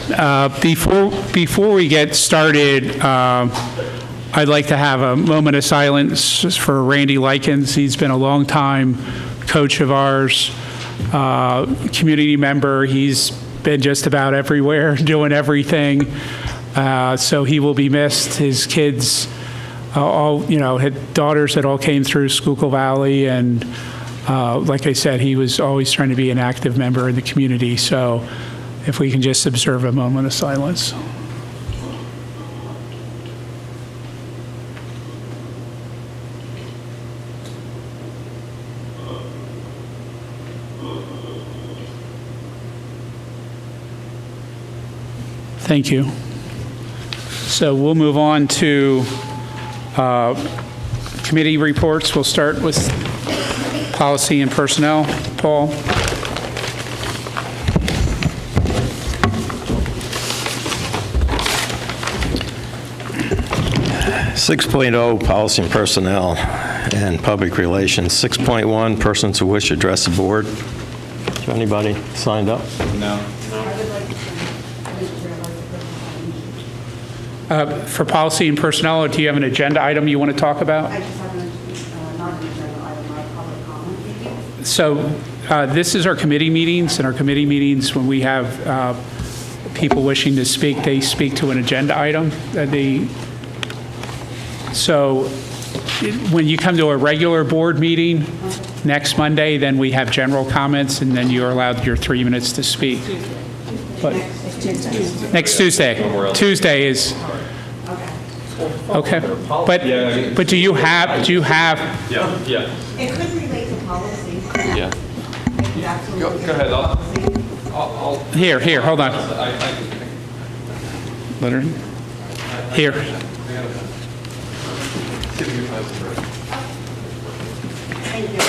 Before we get started, I'd like to have a moment of silence for Randy Likens. He's been a long-time coach of ours, community member. He's been just about everywhere, doing everything. So he will be missed. His kids, had daughters that all came through Schuylkill Valley, and like I said, he was always trying to be an active member in the community. So if we can just observe a moment of silence. Thank you. So we'll move on to committee reports. We'll start with policy and personnel. Paul? 6.0, policy and personnel and public relations. 6.1, persons who wish to address the board. Is anybody signed up? No. For policy and personnel, do you have an agenda item you want to talk about? I just have not an agenda item, a public comment meeting. So this is our committee meetings, and our committee meetings, when we have people wishing to speak, they speak to an agenda item. So when you come to a regular board meeting next Monday, then we have general comments, and then you're allowed your 3 minutes to speak. But next Tuesday. Tuesday is okay. But do you have? Yeah. It could relate to policy. Yeah. Go ahead. I'll Here, hold on. Let her. Here. Thank you.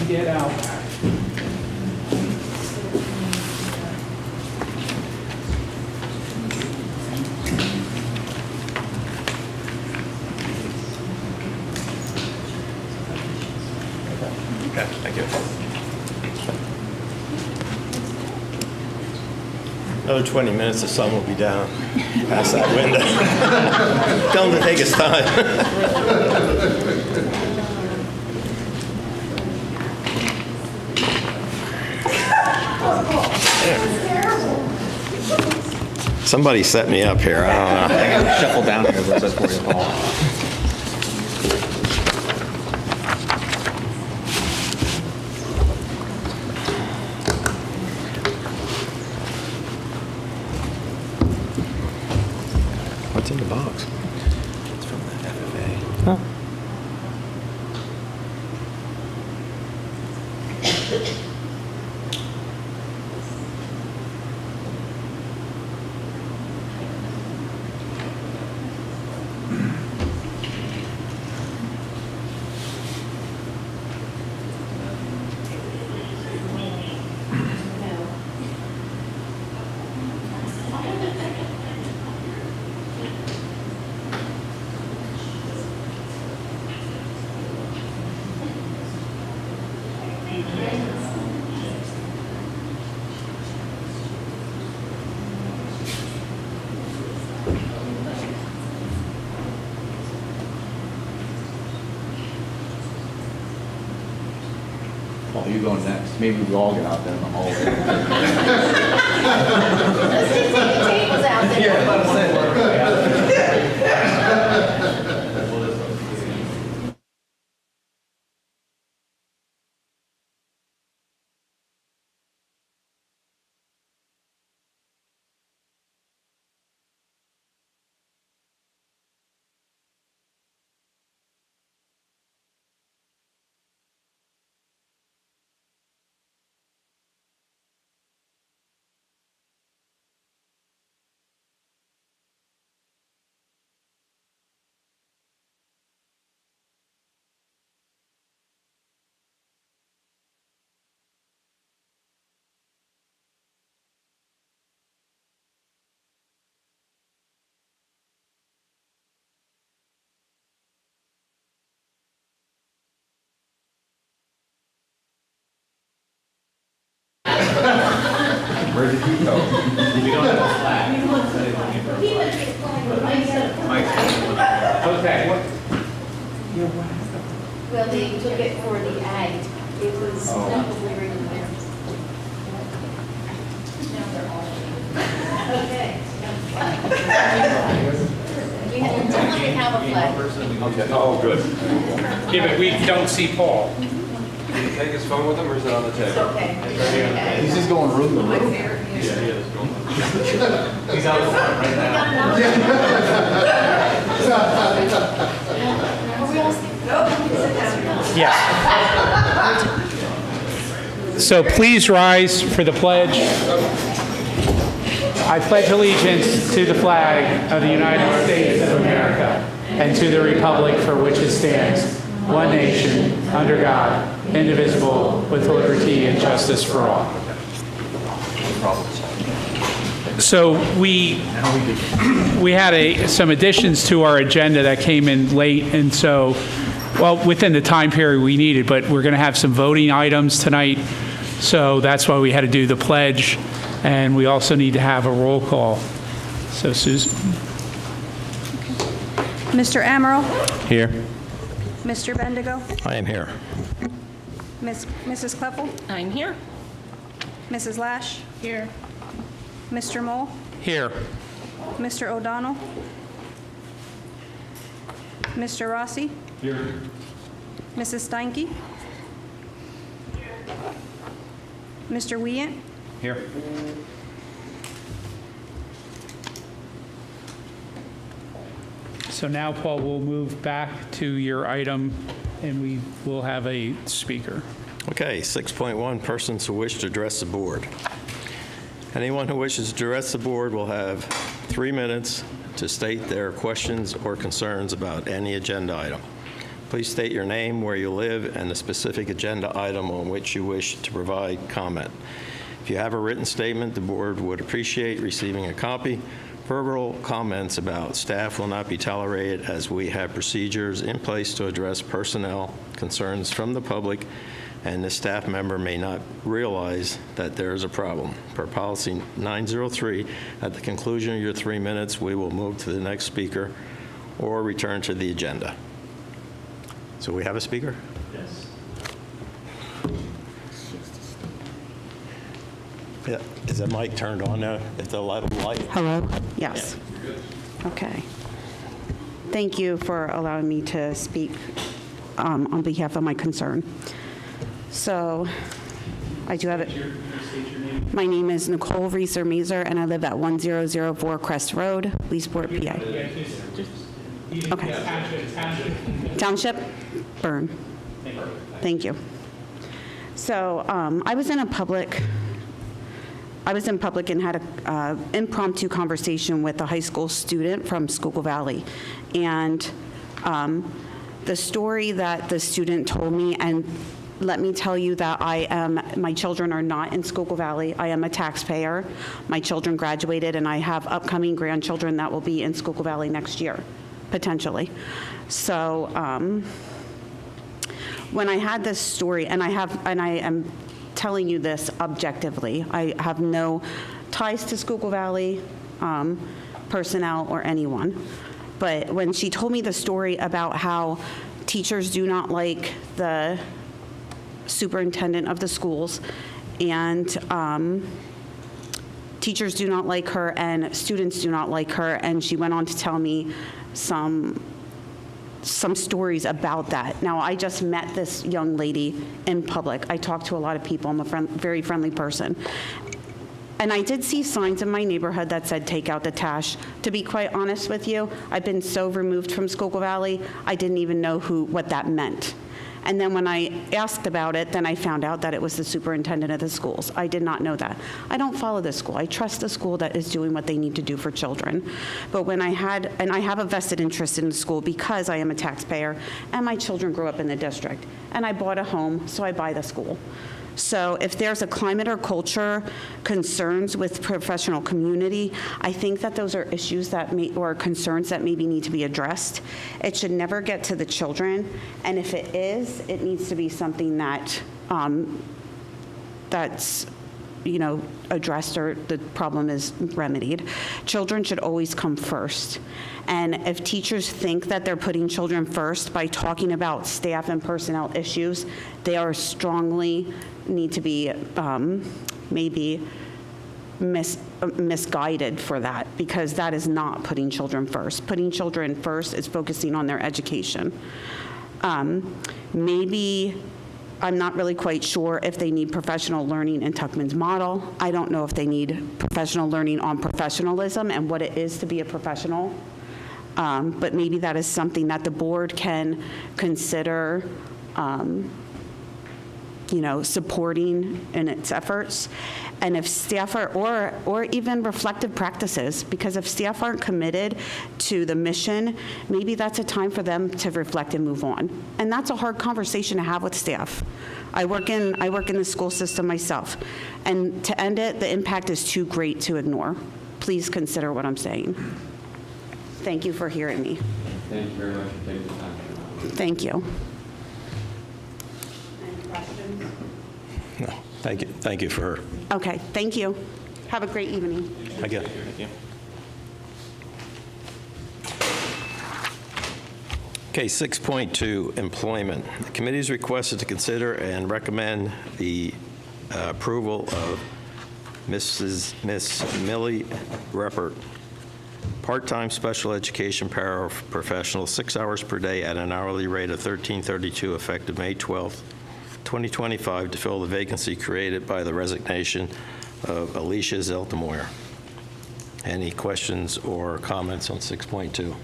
Get out. Okay, thank you. Another 20 minutes, the sun will be down past that window. Tell him to take his time. Somebody set me up here. I don't know. I got to shuffle down here a little bit for you, Paul. Oh, you going next? Maybe we all get out there in the hallway. Let's just take the tables out there. Yeah, let us Where did he go? We don't have a flag. Okay. Well, they took it for the ag. It was probably right in there. Okay. We definitely have a flag. Oh, good. Yeah, but we don't see Paul. Did he take his phone with him, or is it on the table? Okay. He's just going room to room. He's out front right now. Yes. So please rise for the pledge. I pledge allegiance to the flag of the United States of America and to the republic for which it stands, one nation, under God, indivisible, with liberty and justice for all. So we had some additions to our agenda that came in late, and so, well, within the time period we needed, but we're going to have some voting items tonight, so that's why we had to do the pledge, and we also need to have a roll call. So, Susan? Mr. Amaral? Here. Mr. Bendigo? I am here. Mrs. Kleppel? I'm here. Mrs. Lash? Here. Mr. Mole? Here. Mr. O'Donnell? Mr. Rossi? Here. Mrs. Steinke? Mr. Wieant? Here. So now, Paul, we'll move back to your item, and we will have a speaker. Okay, 6.1, persons who wish to address the board. Anyone who wishes to address the board will have 3 minutes to state their questions or concerns about any agenda item. Please state your name, where you live, and the specific agenda item on which you wish to provide comment. If you have a written statement, the board would appreciate receiving a copy. Verbal comments about staff will not be tolerated, as we have procedures in place to address personnel concerns from the public, and the staff member may not realize that there is a problem. Per policy 903, at the conclusion of your 3 minutes, we will move to the next speaker or return to the agenda. So we have a speaker? Yes. Yeah. Is the mic turned on now? Is the light? Hello? Yes. Okay. Thank you for allowing me to speak on behalf of my concern. So, I do have it. My name is Nicole Reeser-Mazer, and I live at 1004 Crest Road, Leesport, PA. Okay. Township? Burn. Thank you. So, I was in public and had an impromptu conversation with a high school student from Schuylkill Valley. And the story that the student told me, and let me tell you that my children are not in Schuylkill Valley. I am a taxpayer. My children graduated, and I have upcoming grandchildren that will be in Schuylkill Valley next year, potentially. So when I had this story, and I am telling you this objectively, I have no ties to Schuylkill Valley personnel or anyone, but when she told me the story about how teachers do not like the superintendent of the schools, and teachers do not like her, and students do not like her, and she went on to tell me some stories about that. Now, I just met this young lady in public. I talk to a lot of people. I'm a very friendly person. And I did see signs in my neighborhood that said, take out the trash. To be quite honest with you, I've been so removed from Schuylkill Valley, I didn't even know what that meant. And then when I asked about it, then I found out that it was the superintendent of the schools. I did not know that. I don't follow the school. I trust the school that is doing what they need to do for children. But when I have a vested interest in the school because I am a taxpayer and my children grew up in the district. And I bought a home, so I buy the school. So if there's a climate or culture concerns with professional community, I think that those are issues or concerns that maybe need to be addressed. It should never get to the children, and if it is, it needs to be something that that's addressed or the problem is remedied. Children should always come first. And if teachers think that they're putting children first by talking about staff and personnel issues, they are strongly need to be maybe misguided for that, because that is not putting children first. Putting children first is focusing on their education. Maybe I'm not really quite sure if they need professional learning in Tuckman's model. I don't know if they need professional learning on professionalism and what it is to be a professional. But maybe that is something that the board can consider supporting in its efforts. And if staff are, or even reflective practices, because if staff aren't committed to the mission, maybe that's a time for them to reflect and move on. And that's a hard conversation to have with staff. I work in the school system myself. And to end it, the impact is too great to ignore. Please consider what I'm saying. Thank you for hearing me. Thank you very much for taking the time. Thank you. Any questions? No, thank you for her. Okay, thank you. Have a great evening. Thank you. Okay, 6.2, employment. The committee is requested to consider and recommend the approval of Miss Millie Reppert, part-time special education paraprofessional, 6 hours per day at an hourly rate of $13.32, effective May 12th, 2025, to fill the vacancy created by the resignation of Alicia Zeltemoyer. Any questions or comments on 6.2?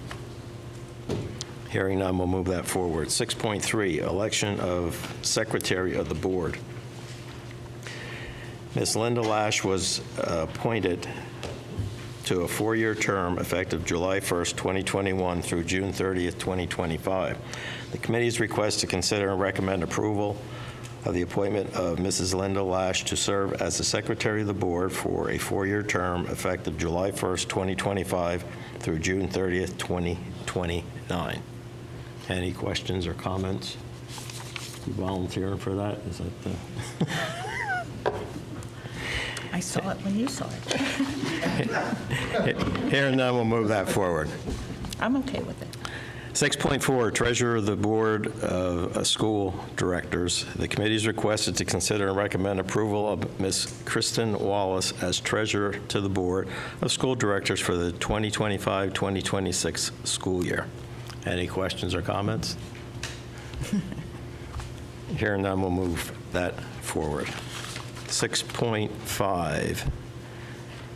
Hearing none, we'll move that forward. 6.3, election of secretary of the board. Ms. Linda Lash was appointed to a 4-year term effective July 1st, 2021 through June 30th, 2025. The committee's request to consider and recommend approval of the appointment of Mrs. Linda Lash to serve as the secretary of the board for a 4-year term effective July 1st, 2025 through June 30th, 2029. Any questions or comments? You volunteering for that? Is that the... I saw it when you saw it. Here and now, we'll move that forward. I'm okay with it. 6.4, treasurer of the board of school directors. The committee is requested to consider and recommend approval of Ms. Kristen Wallace as treasurer to the board of school directors for the 2025-2026 school year. Any questions or comments? Here and now, we'll move that forward. 6.5,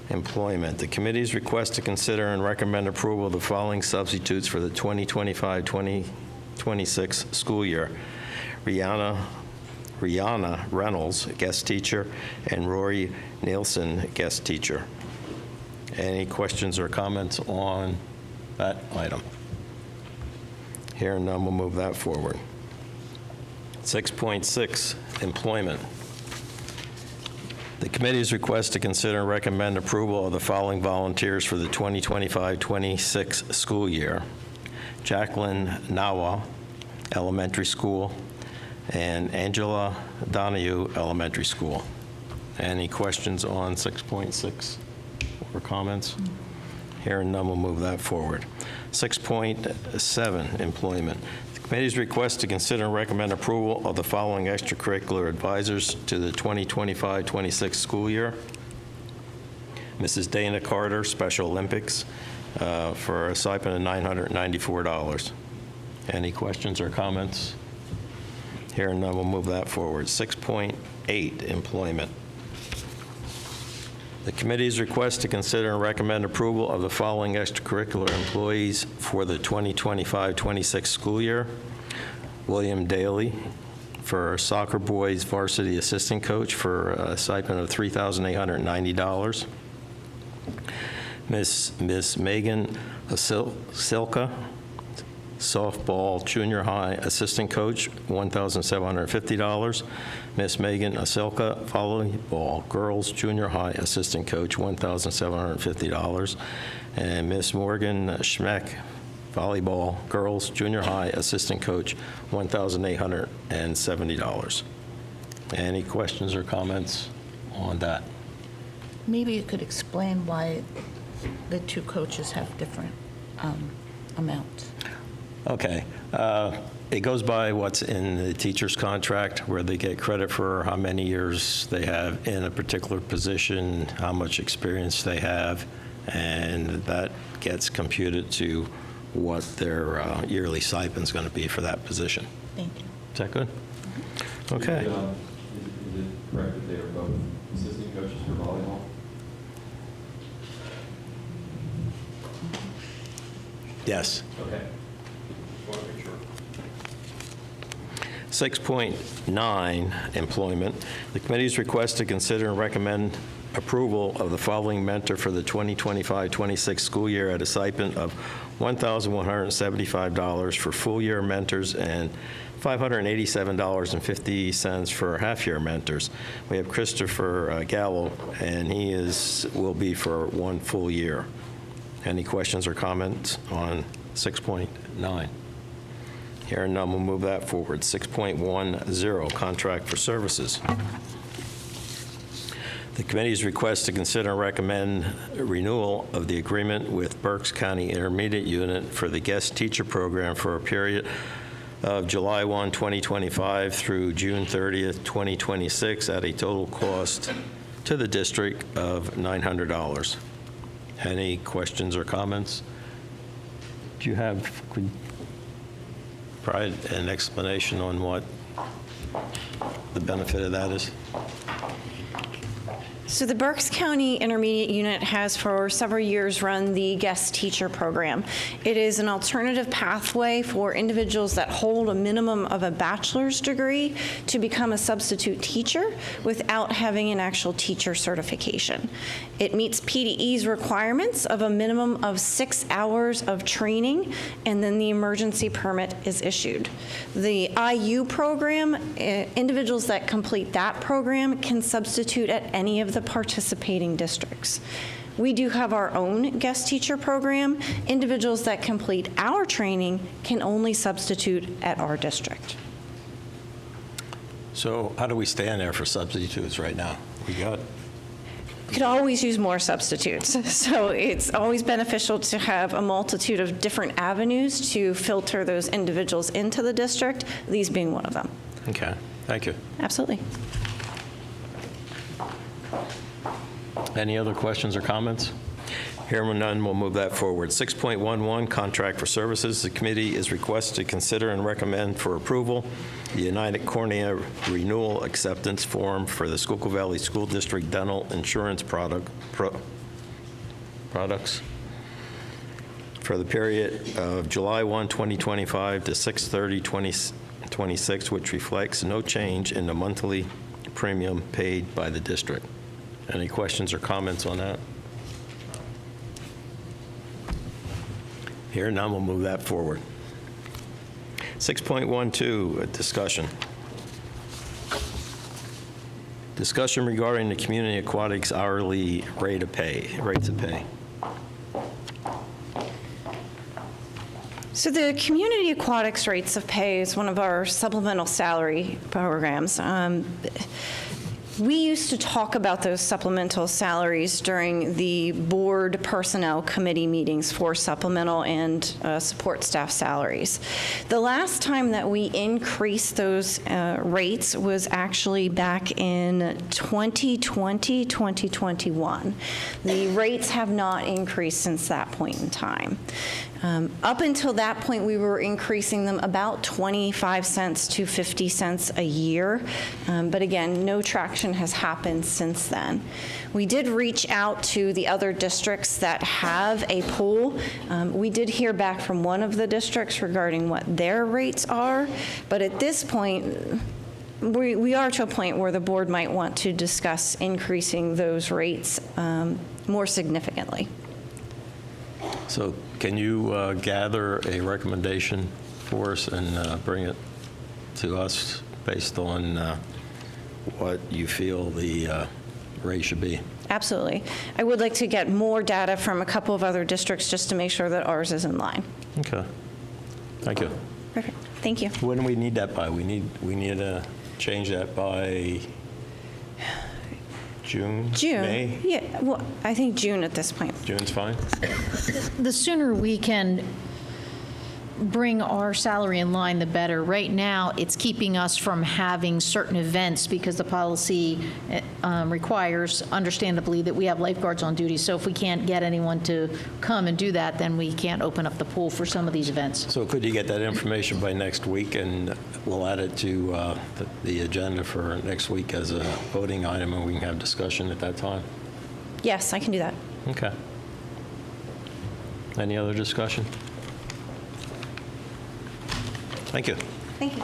employment. The committee's request to consider and recommend approval of the following substitutes for the 2025-2026 school year. Rihanna Reynolds, guest teacher, and Rory Nielsen, guest teacher. Any questions or comments on that item? Here and none, we'll move that forward. 6.6, employment. The committee's request to consider and recommend approval of the following volunteers for the 2025-26 school year. Jacqueline Nawa, elementary school, and Angela Donahue Elementary School. Any questions on 6.6 or comments? Hearing none, we'll move that forward. 6.7, employment. The committee's request to consider and recommend approval of the following extracurricular advisors to the 2025-26 school year. Mrs. Dana Carter, Special Olympics, for a stipend of $994. Any questions or comments? Hearing none, we'll move that forward. 6.8, employment. The committee's request to consider and recommend approval of the following extracurricular employees for the 2025-26 school year. William Daly for soccer boys varsity assistant coach for a stipend of $3,890. Miss Megan Silka, softball junior high assistant coach, $1,750. Miss Megan Asilka, volleyball girls junior high assistant coach, $1,750. And Miss Morgan Schmeck, volleyball girls junior high assistant coach, $1,870. Any questions or comments on that? Maybe you could explain why the two coaches have different amounts. Okay. It goes by what's in the teacher's contract, where they get credit for how many years they have in a particular position, how much experience they have, and that gets computed to what their yearly stipend's going to be for that position. Thank you. Is that good? Okay. Is it correct that they are both assistant coaches for volleyball? 6.9, employment. The committee's request to consider and recommend approval of the following mentor for the 2025-26 school year at a stipend of $1,175 for full-year mentors and $587.50 for half-year mentors. We have Christopher Gallo, and he will be for 1 full year. Any questions or comments on 6.9? Hearing none, we'll move that forward. 6.10, contract for services. The committee's request to consider and recommend renewal of the agreement with Berks County Intermediate Unit for the guest teacher program for a period of July 1, 2025 through June 30th, 2026 at a total cost to the district of $900. Any questions or comments? Do you have provide an explanation on what the benefit of that is? So the Berks County Intermediate Unit has for several years run the guest teacher program. It is an alternative pathway for individuals that hold a minimum of a bachelor's degree to become a substitute teacher without having an actual teacher certification. It meets PDE's requirements of a minimum of 6 hours of training, and then the emergency permit is issued. The IU program, individuals that complete that program can substitute at any of the participating districts. We do have our own guest teacher program. Individuals that complete our training can only substitute at our district. So how do we stand there for substitutes right now? We got We could always use more substitutes. So it's always beneficial to have a multitude of different avenues to filter those individuals into the district, these being one of them. Okay, thank you. Absolutely. Any other questions or comments? Hearing none, we'll move that forward. 6.11, contract for services. The committee is requested to consider and recommend for approval the United Cornea renewal acceptance form for the Schuylkill Valley School District dental insurance products for the period of July 1, 2025 to 6/30/2026, which reflects no change in the monthly premium paid by the district. Any questions or comments on that? Here, now we'll move that forward. 6.12, discussion. Discussion regarding the community aquatics hourly rates of pay. So the Community Aquatics Rates of Pay is one of our supplemental salary programs. We used to talk about those supplemental salaries during the board personnel committee meetings for supplemental and support staff salaries. The last time that we increased those rates was actually back in 2020, 2021. The rates have not increased since that point in time. Up until that point, we were increasing them about 25 cents to 50 cents a year. But again, no traction has happened since then. We did reach out to the other districts that have a pool. We did hear back from one of the districts regarding what their rates are. But at this point, we are to a point where the board might want to discuss increasing those rates more significantly. So can you gather a recommendation for us and bring it to us based on what you feel the rate should be? Absolutely. I would like to get more data from a couple of other districts just to make sure that ours is in line. Okay. Thank you. Perfect. Thank you. When do we need that by? We need to change that by June? June. May? Yeah, well, I think June at this point. June's fine? The sooner we can bring our salary in line, the better. Right now, it's keeping us from having certain events because the policy requires, understandably, that we have lifeguards on duty. So if we can't get anyone to come and do that, then we can't open up the pool for some of these events. So could you get that information by next week, and we'll add it to the agenda for next week as a voting item, and we can have discussion at that time? Yes, I can do that. Okay. Any other discussion? Thank you. Thank you.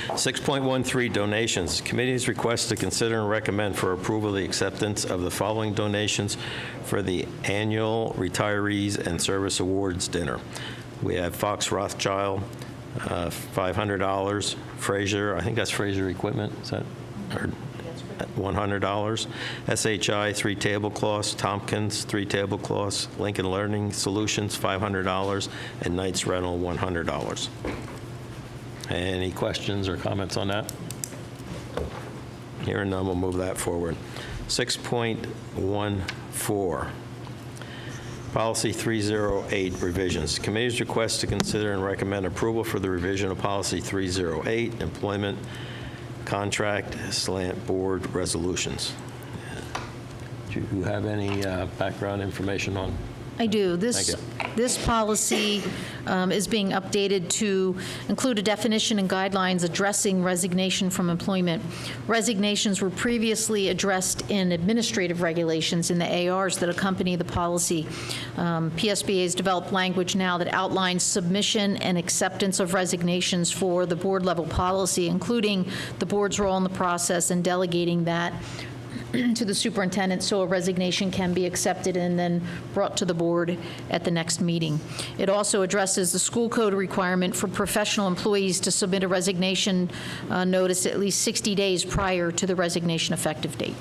6.13, donations. Committee's request to consider and recommend for approval the acceptance of the following donations for the annual Retirees and Service Awards Dinner. We have Fox Rothschild, $500. Fraser, I think that's Fraser Equipment, is that? Or $100. SHI, 3 tablecloths. Tompkins, 3 tablecloths. Lincoln Learning Solutions, $500. And Knights Rental, $100. Any questions or comments on that? Hearing none, we'll move that forward. 6.14, Policy 308 revisions. Committee's request to consider and recommend approval for the revision of Policy 308, employment contract slant board resolutions. Do you have any background information on? I do. Thank you. This policy is being updated to include a definition and guidelines addressing resignation from employment. Resignations were previously addressed in administrative regulations in the ARs that accompany the policy. PSBA has developed language now that outlines submission and acceptance of resignations for the board-level policy, including the board's role in the process and delegating that to the superintendent so a resignation can be accepted and then brought to the board at the next meeting. It also addresses the school code requirement for professional employees to submit a resignation notice at least 60 days prior to the resignation effective date.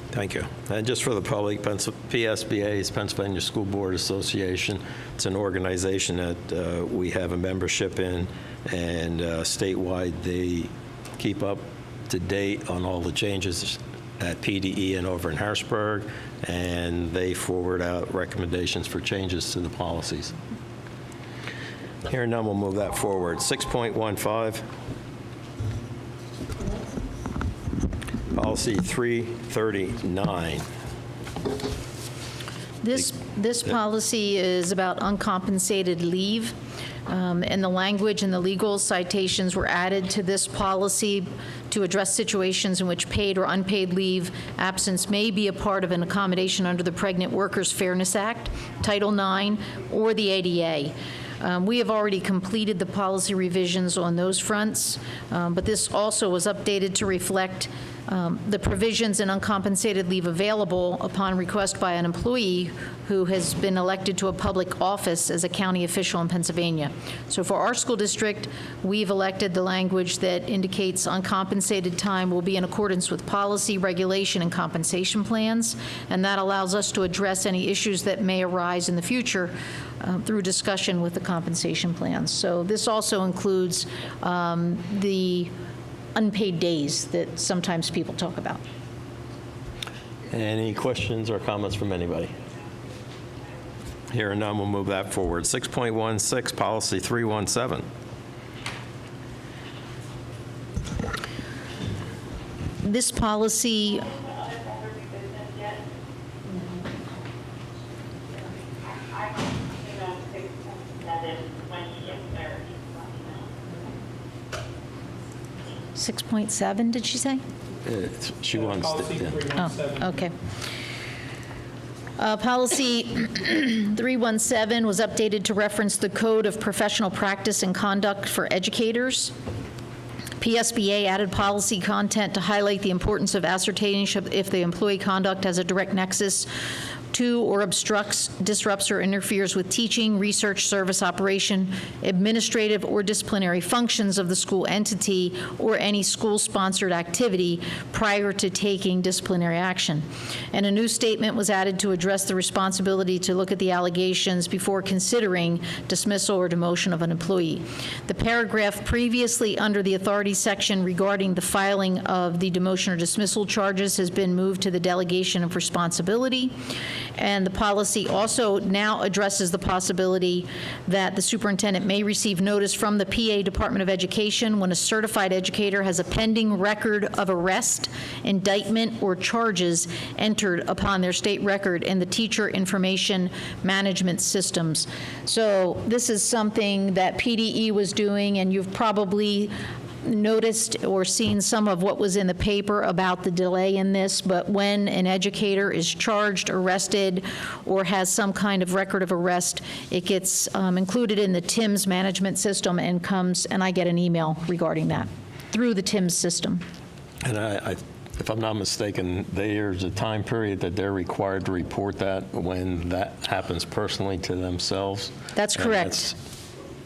Thank you. And just for the public, PSBA is Pennsylvania School Board Association. It's an organization that we have a membership in, and statewide they keep up to date on all the changes at PDE and over in Harrisburg, and they forward out recommendations for changes to the policies. Hearing none, we'll move that forward. 6.15, Policy 339. This policy is about uncompensated leave, and the language and the legal citations were added to this policy to address situations in which paid or unpaid leave absence may be a part of an accommodation under the Pregnant Workers Fairness Act, Title IX, or the ADA. We have already completed the policy revisions on those fronts, but this also was updated to reflect the provisions in uncompensated leave available upon request by an employee who has been elected to a public office as a county official in Pennsylvania. So for our school district, we've elected the language that indicates uncompensated time will be in accordance with policy, regulation, and compensation plans, and that allows us to address any issues that may arise in the future through discussion with the compensation plans. So this also includes the unpaid days that sometimes people talk about. Any questions or comments from anybody? Hearing none, we'll move that forward. 6.16, Policy 317. This policy .7, did she say? She wants to, yeah. Oh, okay. Policy 317 was updated to reference the Code of Professional Practice and Conduct for Educators. PSBA added policy content to highlight the importance of ascertaining if the employee conduct has a direct nexus to or obstructs, disrupts, or interferes with teaching, research, service operation, administrative, or disciplinary functions of the school entity or any school-sponsored activity prior to taking disciplinary action. And a new statement was added to address the responsibility to look at the allegations before considering dismissal or demotion of an employee. The paragraph previously under the authority section regarding the filing of the demotion or dismissal charges has been moved to the delegation of responsibility. And the policy also now addresses the possibility that the superintendent may receive notice from the PA Department of Education when a certified educator has a pending record of arrest, indictment, or charges entered upon their state record in the teacher information management systems. So this is something that PDE was doing, and you've probably noticed or seen some of what was in the paper about the delay in this, but when an educator is charged, arrested, or has some kind of record of arrest, it gets included in the TIMS management system and I get an email regarding that through the TIMS system. And if I'm not mistaken, there's a time period that they're required to report that when that happens personally to themselves? That's correct.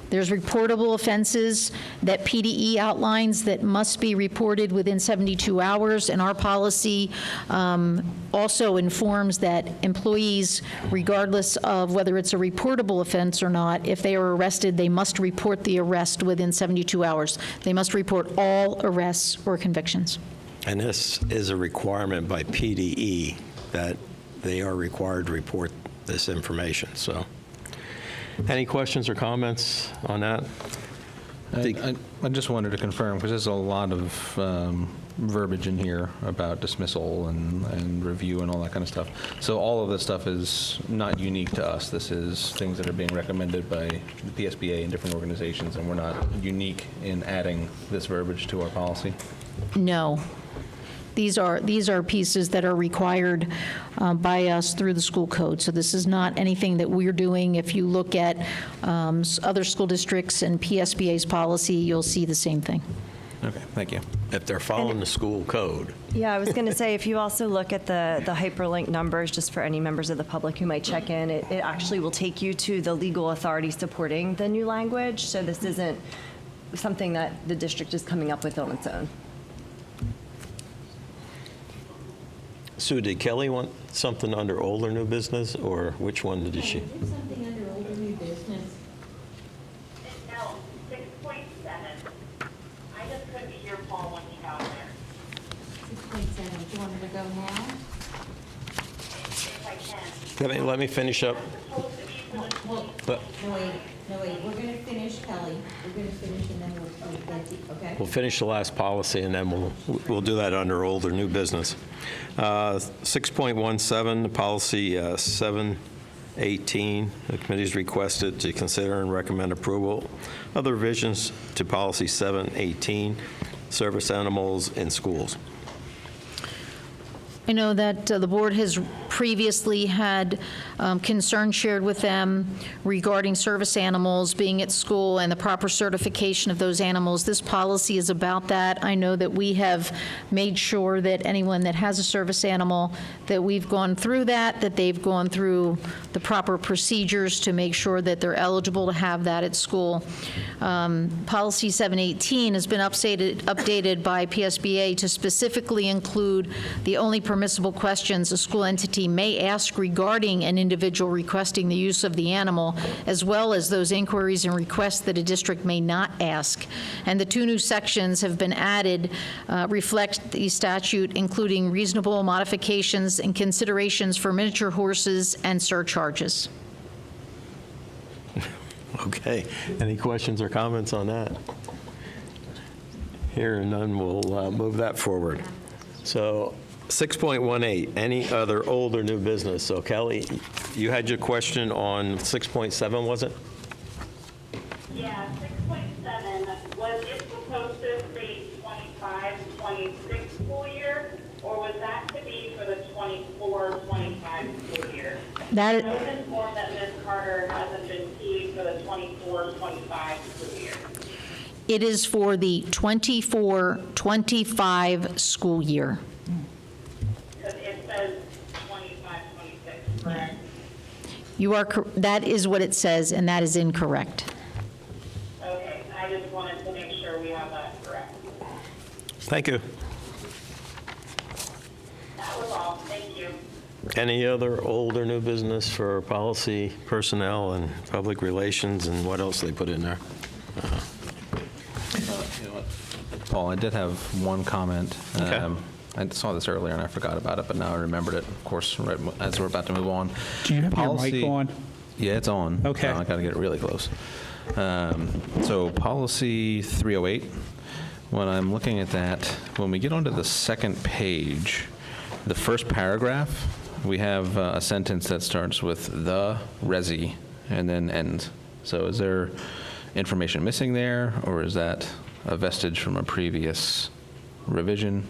There's reportable offenses that PDE outlines that must be reported within 72 hours, and our policy also informs that employees, regardless of whether it's a reportable offense or not, if they are arrested, they must report the arrest within 72 hours. They must report all arrests or convictions. And this is a requirement by PDE that they are required to report this information, so. Any questions or comments on that? I just wanted to confirm, because there's a lot of verbiage in here about dismissal and review and all that kind of stuff. So all of this stuff is not unique to us. This is things that are being recommended by the PSBA and different organizations, and we're not unique in adding this verbiage to our policy? No. These are pieces that are required by us through the school code. So this is not anything that we're doing. If you look at other school districts and PSBA's policy, you'll see the same thing. Okay, thank you. If they're following the school code. Yeah, I was going to say, if you also look at the hyperlink numbers, just for any members of the public who might check in, it actually will take you to the legal authority supporting the new language. So this isn't something that the district is coming up with on its own. Sue, did Kelly want something under old or new business, or which one did she? Did something under old or new business. No, 6.7. I just couldn't hear Paul when he got there. 6.7, do you want me to go now? If I can. Let me finish up. But No, wait, we're going to finish, Kelly. We're going to finish, and then we'll Betsy, okay? we'll finish the last policy, and then we'll do that under old or new business. 6.17, policy 718, the committee is requested to consider and recommend approval of the revisions to policy 718, service animals in schools. I know that the board has previously had concern shared with them regarding service animals being at school and the proper certification of those animals. This policy is about that. I know that we have made sure that anyone that has a service animal, that we've gone through that they've gone through the proper procedures to make sure that they're eligible to have that at school. Policy 718 has been updated by PSBA to specifically include the only permissible questions a school entity may ask regarding an individual requesting the use of the animal, as well as those inquiries and requests that a district may not ask. And the two new sections have been added, reflect the statute, including reasonable modifications and considerations for miniature horses and surcharges. Okay. Any questions or comments on that? Hearing none, we'll move that forward. So 6.18, any other old or new business? So Kelly, you had your question on 6.7, was it? Yeah, 6.7, was it supposed to say 25-26 school year, or was that to be for the 24-25 school year? I was informed that Ms. Carter hasn't been paid for the 24-25 school year. It is for the 24-25 school year. Because it says 25-26, correct? You are, that is what it says, and that is incorrect. Okay, I just wanted to make sure we have that correct. Thank you. That was all, thank you. Any other old or new business for policy, personnel, and public relations, and what else they put in there? Paul, I did have one comment. Okay. I saw this earlier and I forgot about it, but now I remembered it, of course, right as we're about to move on. Do you have your mic on? Yeah, it's on. Okay. I got to get it really close. So policy 308, when I'm looking at that, when we get onto the second page, the first paragraph, we have a sentence that starts with the resi and then ends. So is there information missing there, or is that a vestige from a previous revision?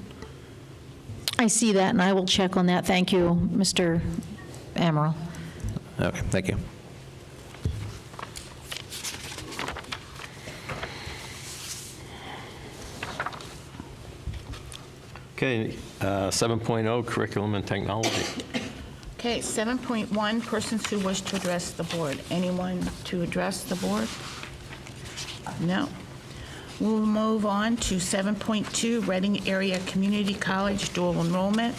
I see that, and I will check on that. Thank you, Mr. Amaral. Okay, thank you. Okay, 7.0, curriculum and technology. Okay, 7.1, persons who wish to address the board. Anyone to address the board? No. We'll move on to 7.2, Reading Area Community College dual enrollment.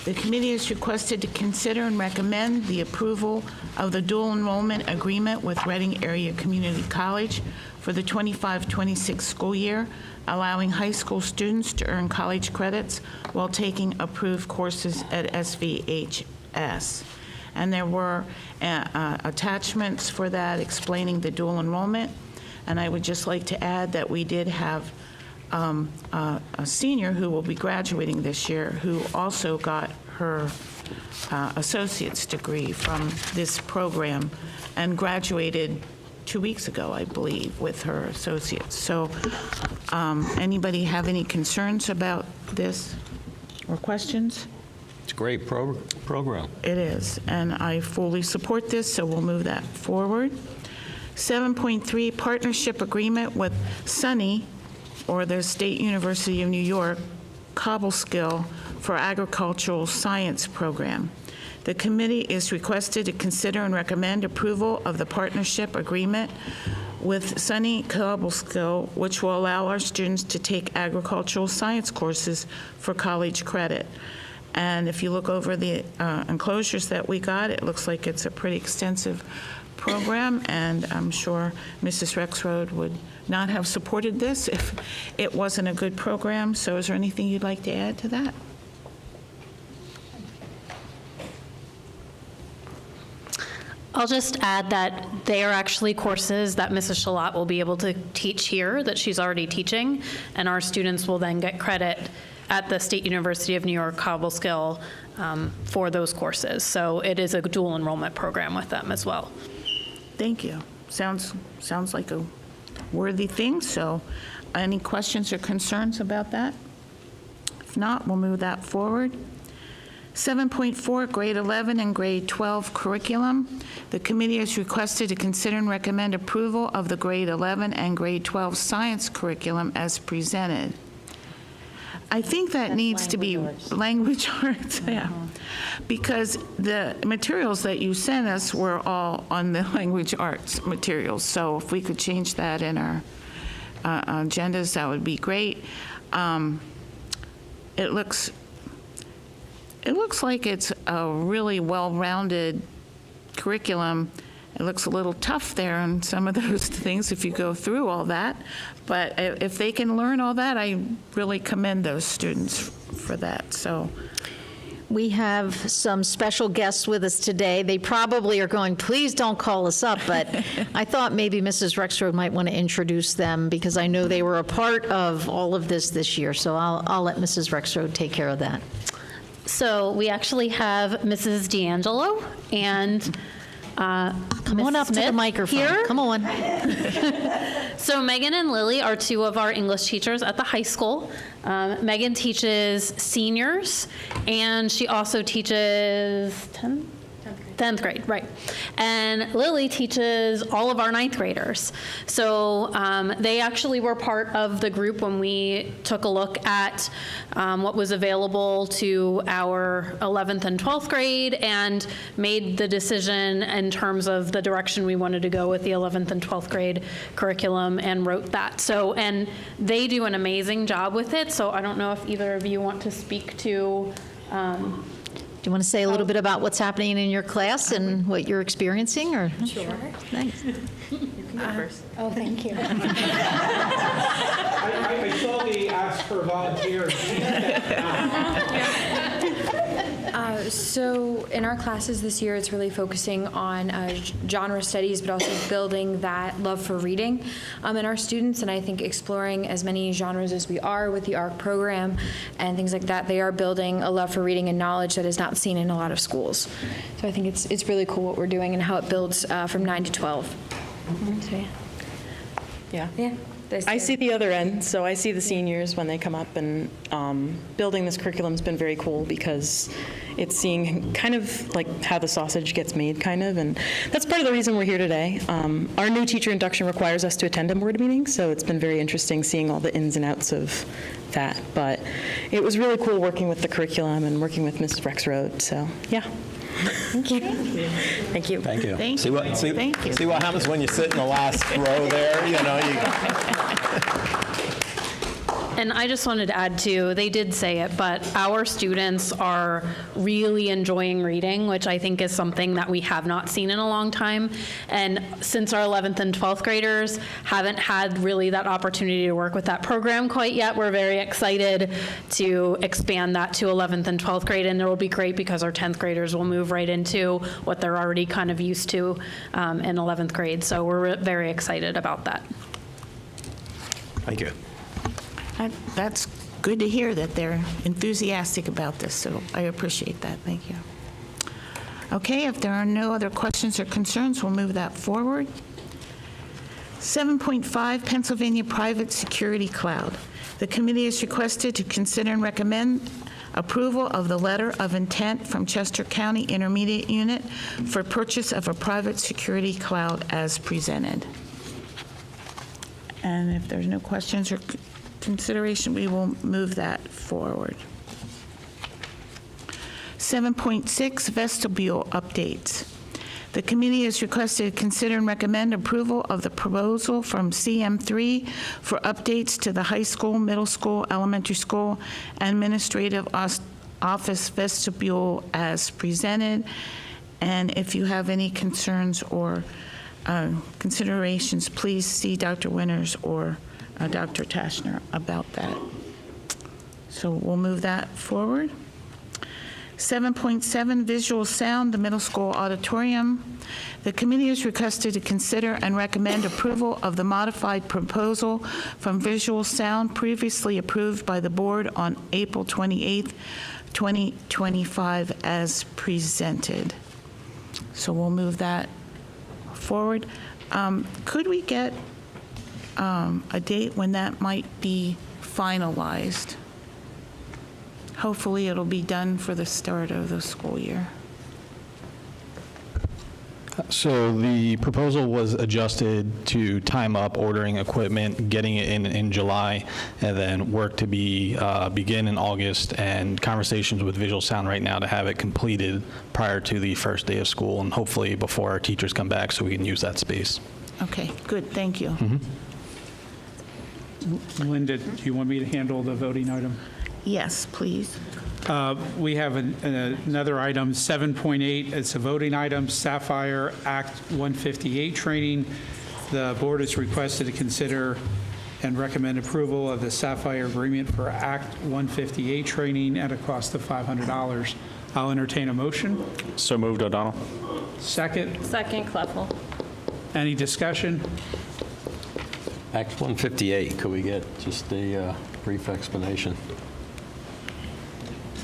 The committee is requested to consider and recommend the approval of the dual enrollment agreement with Reading Area Community College for the 25-26 school year, allowing high school students to earn college credits while taking approved courses at SVHS. And there were attachments for that explaining the dual enrollment. And I would just like to add that we did have a senior who will be graduating this year who also got her associate's degree from this program and graduated 2 weeks ago, I believe, with her associates. So anybody have any concerns about this or questions? It's a great program. It is, and I fully support this, so we'll move that forward. 7.3, partnership agreement with SUNY, or the State University of New York, Cobleskill for agricultural science program. The committee is requested to consider and recommend approval of the partnership agreement with SUNY Cobleskill, which will allow our students to take agricultural science courses for college credit. And if you look over the enclosures that we got, it looks like it's a pretty extensive program, and I'm sure Mrs. Rexroad would not have supported this if it wasn't a good program. So is there anything you'd like to add to that? I'll just add that they are actually courses that Mrs. Shalat will be able to teach here that she's already teaching, and our students will then get credit at the State University of New York Cobleskill for those courses. So it is a dual enrollment program with them as well. Thank you. Sounds like a worthy thing. So any questions or concerns about that? If not, we'll move that forward. 7.4, grade 11 and grade 12 curriculum. The committee is requested to consider and recommend approval of the grade 11 and grade 12 science curriculum as presented. I think that needs to be language arts, yeah, because the materials that you sent us were all on the language arts materials. So if we could change that in our agendas, that would be great. It looks It looks like it's a really well-rounded curriculum. It looks a little tough there on some of those things if you go through all that. But if they can learn all that, I really commend those students for that. So We have some special guests with us today. They probably are going, please don't call us up, but I thought maybe Mrs. Rexroad might want to introduce them because I know they were a part of all of this year. So I'll let Mrs. Rexroad take care of that. So we actually have Mrs. D'Angelo and Come on up to the microphone. Here. Come on. So Megan and Lily are two of our English teachers at the high school. Megan teaches seniors, and she also teaches 10th grade, right. And Lily teaches all of our 9th graders. So they actually were part of the group when we took a look at what was available to our 11th and 12th grade and made the decision in terms of the direction we wanted to go with the 11th and 12th grade curriculum and wrote that. So, and they do an amazing job with it. So I don't know if either of you want to speak to Do you want to say a little bit about what's happening in your class and what you're experiencing? Or Sure. Thanks. Oh, thank you. I saw the ask for volunteers. So in our classes this year, it's really focusing on genre studies, but also building that love for reading in our students. And I think exploring as many genres as we are with the ARC program and things like that, they are building a love for reading and knowledge that is not seen in a lot of schools. So I think it's really cool what we're doing and how it builds from 9 to 12. So, Yeah. yeah. I see the other end, so I see the seniors when they come up, and building this curriculum's been very cool because it's seeing kind of like how the sausage gets made, kind of, and that's part of the reason we're here today. Our new teacher induction requires us to attend a board meeting, so it's been very interesting seeing all the ins and outs of that, but it was really cool working with the curriculum and working with Mrs. Rexroad, so yeah. Thank you. Thank you. Thank you. Thank See you. what, see, Thank you. see what happens when you sit in the last row there, you know, you. And I just wanted to add too, they did say it, but our students are really enjoying reading, which I think is something that we have not seen in a long time. And since our 11th and 12th graders haven't had really that opportunity to work with that program quite yet, we're very excited to expand that to 11th and 12th grade. And it will be great because our 10th graders will move right into what they're already kind of used to in 11th grade. So we're very excited about that. Thank you. That's good to hear that they're enthusiastic about this, so I appreciate that. Thank you. Okay, if there are no other questions or concerns, we'll move that forward. 7.5, Pennsylvania Private Security Cloud. The committee is requested to consider and recommend approval of the letter of intent from Chester County Intermediate Unit for purchase of a private security cloud as presented. And if there's no questions or consideration, we will move that forward. 7.6, vestibule updates. The committee is requested to consider and recommend approval of the proposal from CM3 for updates to the high school, middle school, elementary school, administrative office vestibule as presented. And if you have any concerns or considerations, please see Dr. Winters or Dr. Tashner about that. So we'll move that forward. 7.7, visual sound, the middle school auditorium. The committee is requested to consider and recommend approval of the modified proposal from visual sound previously approved by the board on April 28th, 2025 as presented. So we'll move that forward. Could we get a date when that might be finalized? Hopefully, it'll be done for the start of the school year. So the proposal was adjusted to time up ordering equipment, getting it in July, and then work to begin in August, and conversations with Visual Sound right now to have it completed prior to the first day of school, and hopefully before our teachers come back so we can use that space. Okay, good, thank you. Linda, do you want me to handle the voting item? Yes, please. We have another item, 7.8. It's a voting item, Sapphire Act 158 training. The board is requested to consider and recommend approval of the Sapphire Agreement for Act 158 training at a cost of $500. I'll entertain a motion. So moved, O'Donnell. Second. Second, Cleffel. Any discussion? Act 158, could we get just a brief explanation?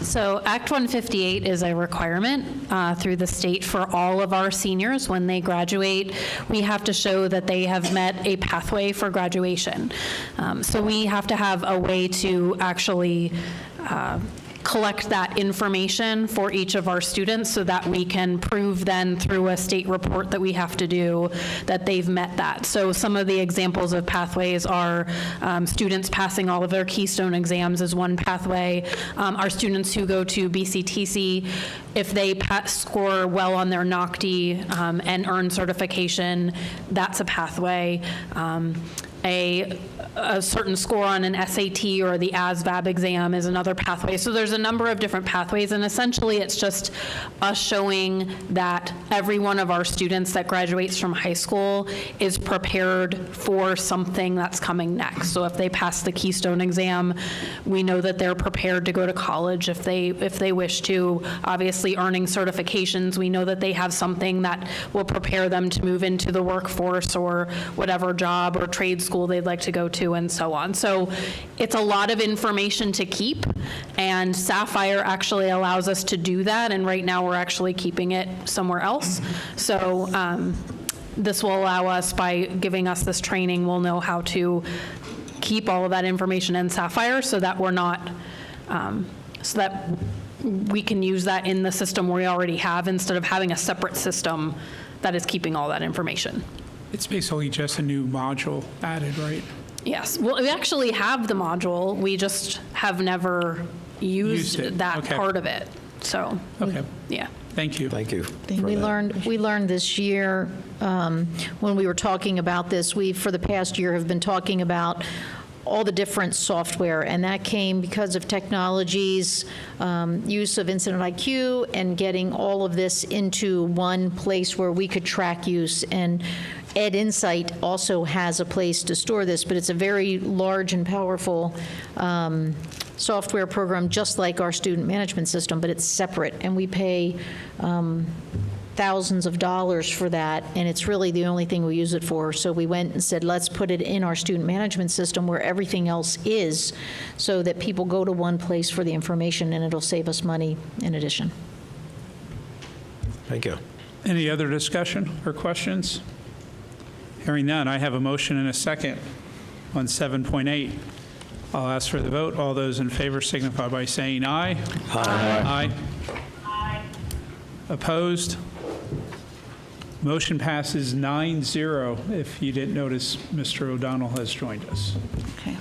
So Act 158 is a requirement through the state for all of our seniors. When they graduate, we have to show that they have met a pathway for graduation. So we have to have a way to actually collect that information for each of our students so that we can prove then through a state report that we have to do that they've met that. So some of the examples of pathways are students passing all of their Keystone exams is one pathway. Our students who go to BCTC, if they score well on their NOCTI and earn certification, that's a pathway. A certain score on an SAT or the ASVAB exam is another pathway. So there's a number of different pathways, and essentially it's just us showing that every one of our students that graduates from high school is prepared for something that's coming next. So if they pass the Keystone exam, we know that they're prepared to go to college if they wish to. Obviously, earning certifications, we know that they have something that will prepare them to move into the workforce or whatever job or trade school they'd like to go to, and so on. So it's a lot of information to keep, and Sapphire actually allows us to do that, and right now we're actually keeping it somewhere else. So this will allow us, by giving us this training, we'll know how to keep all of that information in Sapphire so that we're not, so that we can use that in the system we already have instead of having a separate system that is keeping all that information. It's basically just a new module added, right? Yes. Well, we actually have the module. We just have never used that Okay. part of it. So, Okay. yeah. Thank you. Thank you. We learned this year, when we were talking about this, we, for the past year, have been talking about all the different software, and that came because of technology's use of Incident IQ and getting all of this into one place where we could track use. And Ed Insight also has a place to store this, but it's a very large and powerful software program, just like our student management system, but it's separate, and we pay thousands of dollars for that, and it's really the only thing we use it for. So we went and said, let's put it in our student management system where everything else is, so that people go to one place for the information, and it'll save us money in addition. Thank you. Any other discussion or questions? Hearing none, I have a motion and a second on 7.8. I'll ask for the vote. All those in favor signify by saying aye. Aye. Aye. Opposed? Motion passes 9-0. If you didn't notice, Mr. O'Donnell has joined us. Okay.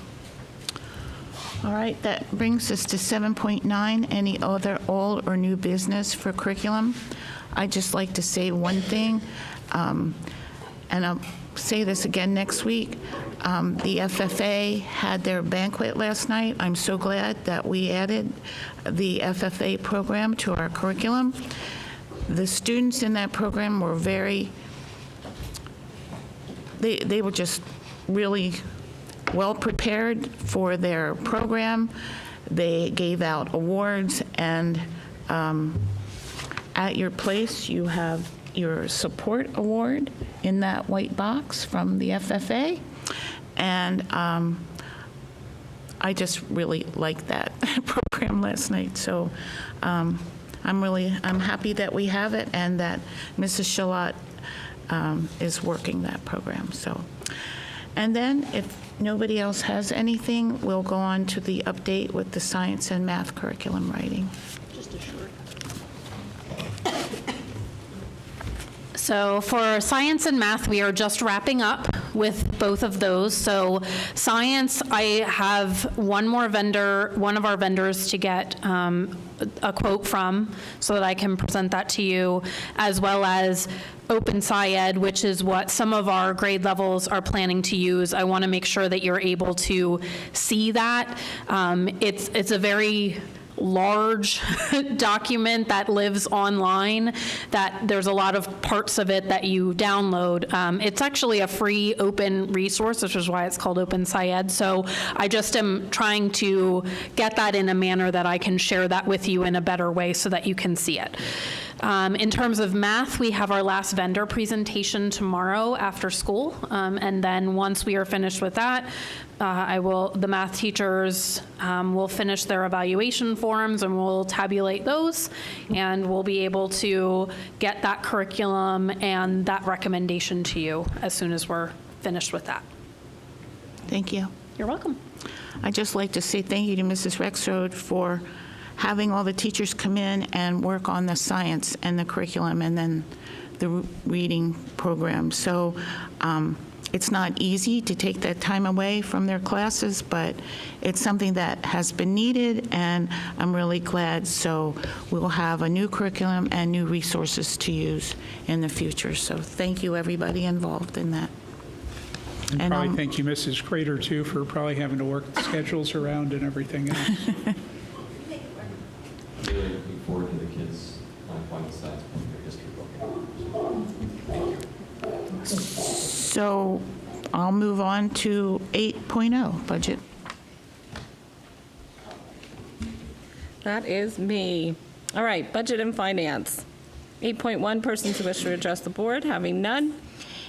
All right, that brings us to 7.9, any other old or new business for curriculum. I'd just like to say one thing, and I'll say this again next week. The FFA had their banquet last night. I'm so glad that we added the FFA program to our curriculum. The students in that program were they were just really well prepared for their program. They gave out awards, and at your place you have your support award in that white box from the FFA, and I just really liked that program last night. So I'm happy that we have it and that Mrs. Shalott is working that program. So, and then if nobody else has anything, we'll go on to the update with the science and math curriculum writing. Just a short. So for science and math, we are just wrapping up with both of those. So science, I have one of our vendors to get a quote from so that I can present that to you, as well as Open SciEd, which is what some of our grade levels are planning to use. I want to make sure that you're able to see that. It's a very large document that lives online, that there's a lot of parts of it that you download. It's actually a free open resource, which is why it's called Open SciEd. So I just am trying to get that in a manner that I can share that with you in a better way so that you can see it. In terms of math, we have our last vendor presentation tomorrow after school, and then once we are finished with that, the math teachers will finish their evaluation forms and we'll tabulate those, and we'll be able to get that curriculum and that recommendation to you as soon as we're finished with that. Thank you. You're welcome. I'd just like to say thank you to Mrs. Rexroad for having all the teachers come in and work on the science and the curriculum and then the reading program. So it's not easy to take that time away from their classes, but it's something that has been needed, and I'm really glad. So we will have a new curriculum and new resources to use in the future. So thank you, everybody involved in that. And probably thank you, Mrs. Crater, too, for probably having to work the schedules around and everything else. Really looking forward to the kids finding science book, their history book. Thank you. So I'll move on to 8.0, budget. That is me. All right, budget and finance. 8.1, persons who wish to address the board, having none.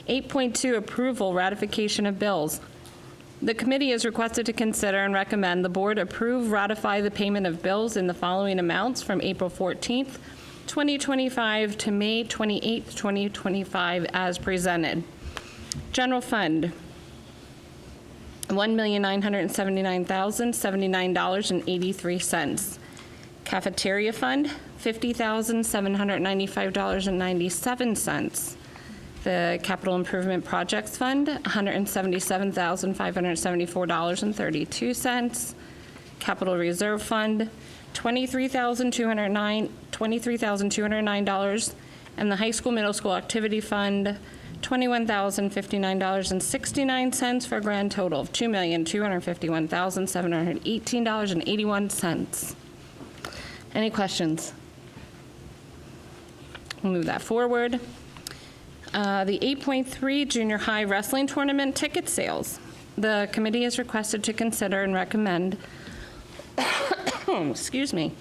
8.2, approval, ratification of bills. The committee is requested to consider and recommend the board approve, ratify the payment of bills in the following amounts from April 14th, 2025 to May 28th, 2025 as presented. General fund, $1,979,079.83. Cafeteria fund, $50,795.97. The Capital Improvement Projects Fund, $177,574.32. Capital Reserve Fund, $23,209. And the High School Middle School Activity Fund, $21,059.69 for a grand total of $2,251,718.81. Any questions? We'll move that forward. The 8.3 junior high wrestling tournament ticket sales. The committee is requested to consider and recommend, excuse me,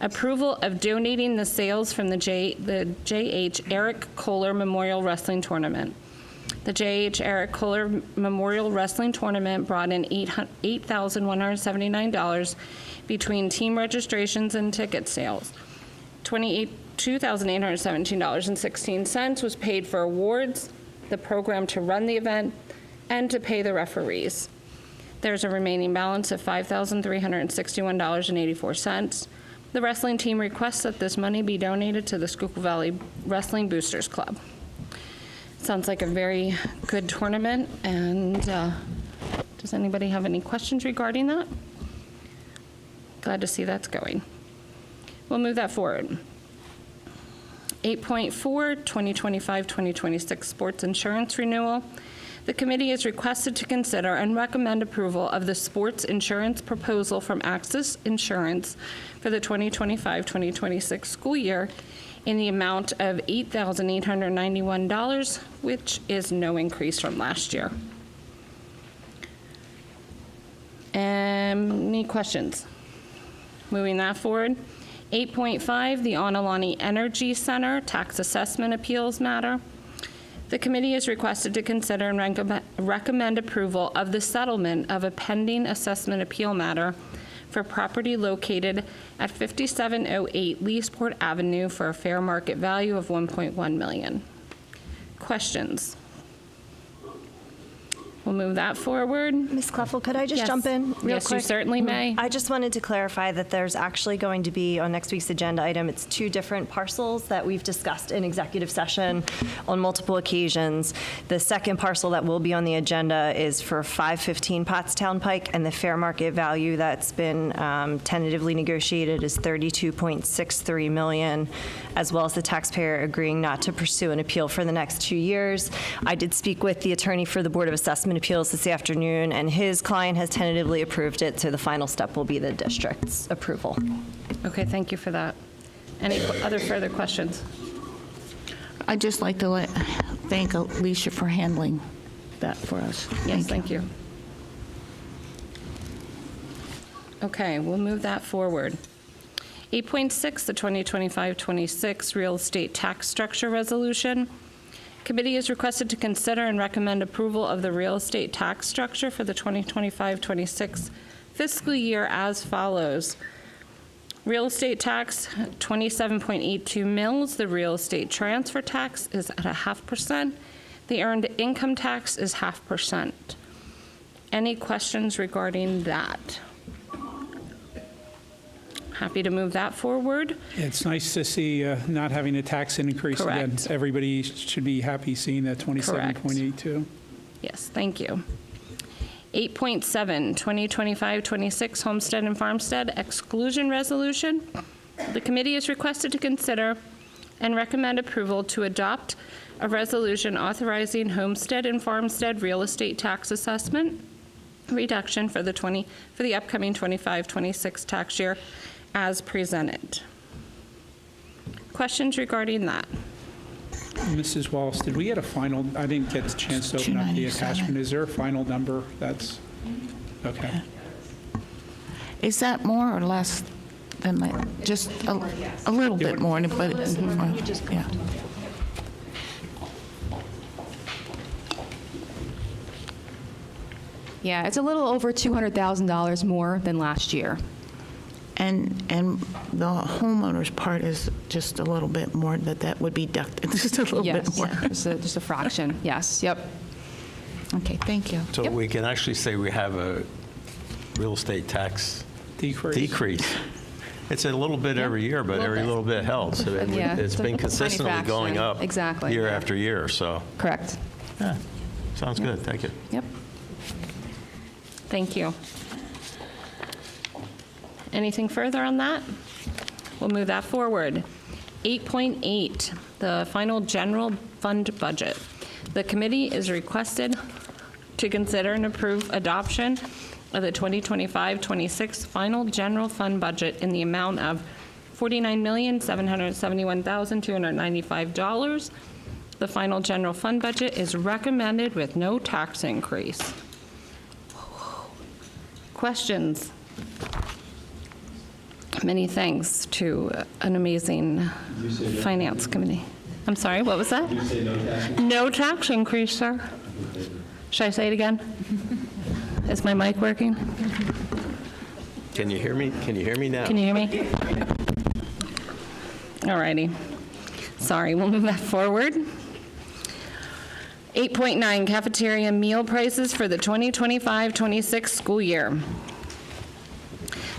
approval of donating the sales from the J.H. Eric Kohler Memorial Wrestling Tournament. The J.H. Eric Kohler Memorial Wrestling Tournament brought in $8,179 between team registrations and ticket sales. $2,817.16 was paid for awards, the program to run the event, and to pay the referees. There's a remaining balance of $5,361.84. The wrestling team requests that this money be donated to the Schuylkill Valley Wrestling Boosters Club. Sounds like a very good tournament, and does anybody have any questions regarding that? Glad to see that's going. We'll move that forward. 8.4, 2025-2026 sports insurance renewal. The committee is requested to consider and recommend approval of the sports insurance proposal from Axis Insurance for the 2025-2026 school year in the amount of $8,891, which is no increase from last year. Any questions? Moving that forward. 8.5, the Onalani Energy Center Tax Assessment Appeals Matter. The committee is requested to consider and recommend approval of the settlement of a pending assessment appeal matter for property located at 5708 Leesport Avenue for a fair market value of $1.1 million. Questions? We'll move that forward. Ms. Cleffel, could I just Yes. jump in real Yes, quick? you certainly may. I just wanted to clarify that there's actually going to be, on next week's agenda item, it's 2 different parcels that we've discussed in executive session on multiple occasions. The second parcel that will be on the agenda is for 515 Pottstown Pike, and the fair market value that's been tentatively negotiated is $32.63 million, as well as the taxpayer agreeing not to pursue an appeal for the next 2 years. I did speak with the attorney for the Board of Assessment Appeals this afternoon, and his client has tentatively approved it, so the final step will be the district's approval. Okay, thank you for that. Any other further questions? I'd just like to thank Alicia for handling that for us. Yes, thank you. Okay, we'll move that forward. 8.6, the 2025-26 Real Estate Tax Structure Resolution. Committee is requested to consider and recommend approval of the real estate tax structure for the 2025-26 fiscal year as follows. Real estate tax, 27.82 mils. The real estate transfer tax is at 0.5%. The earned income tax is 0.5%. Any questions regarding that? Happy to move that forward. It's nice to see not having a tax increase again. Correct. Everybody should be happy seeing that 27.82. Yes, thank you. 8.7, 2025-26 Homestead and Farmstead Exclusion Resolution. The committee is requested to consider and recommend approval to adopt a resolution authorizing homestead and farmstead real estate tax assessment reduction for the upcoming 25-26 tax year as presented. Questions regarding that? Mrs. Walsh, did we get a final, I didn't get a chance to open up the 297. attachment. Is there a final number that's, okay. Is that more or less than that? Just a little bit more, but yeah. Yeah, it's a little over $200,000 more than last year. And the homeowner's part is just a little bit more, that would be deducted, just a little bit more. Just a fraction, yes, yep. Okay, thank you. So we can actually say we have a real estate tax decrease. It's a little bit every year, but every little bit helps. Yeah, It's been a tiny consistently going fraction. up Exactly, year yeah. after year, so. Correct. Yeah, sounds good, thank you. Yep. Thank you. Anything further on that? We'll move that forward. 8.8, the final general fund budget. The committee is requested to consider and approve adoption of the 2025-26 final general fund budget in the amount of $49,771,295. The final general fund budget is recommended with no tax increase. Questions? Many thanks to an amazing finance committee. I'm sorry, what was that? No tax increase, sir. Should I say it again? Is my mic working? Can you hear me? Can you hear me now? Can you hear me? All righty. Sorry, we'll move that forward. 8.9, cafeteria meal prices for the 2025-26 school year.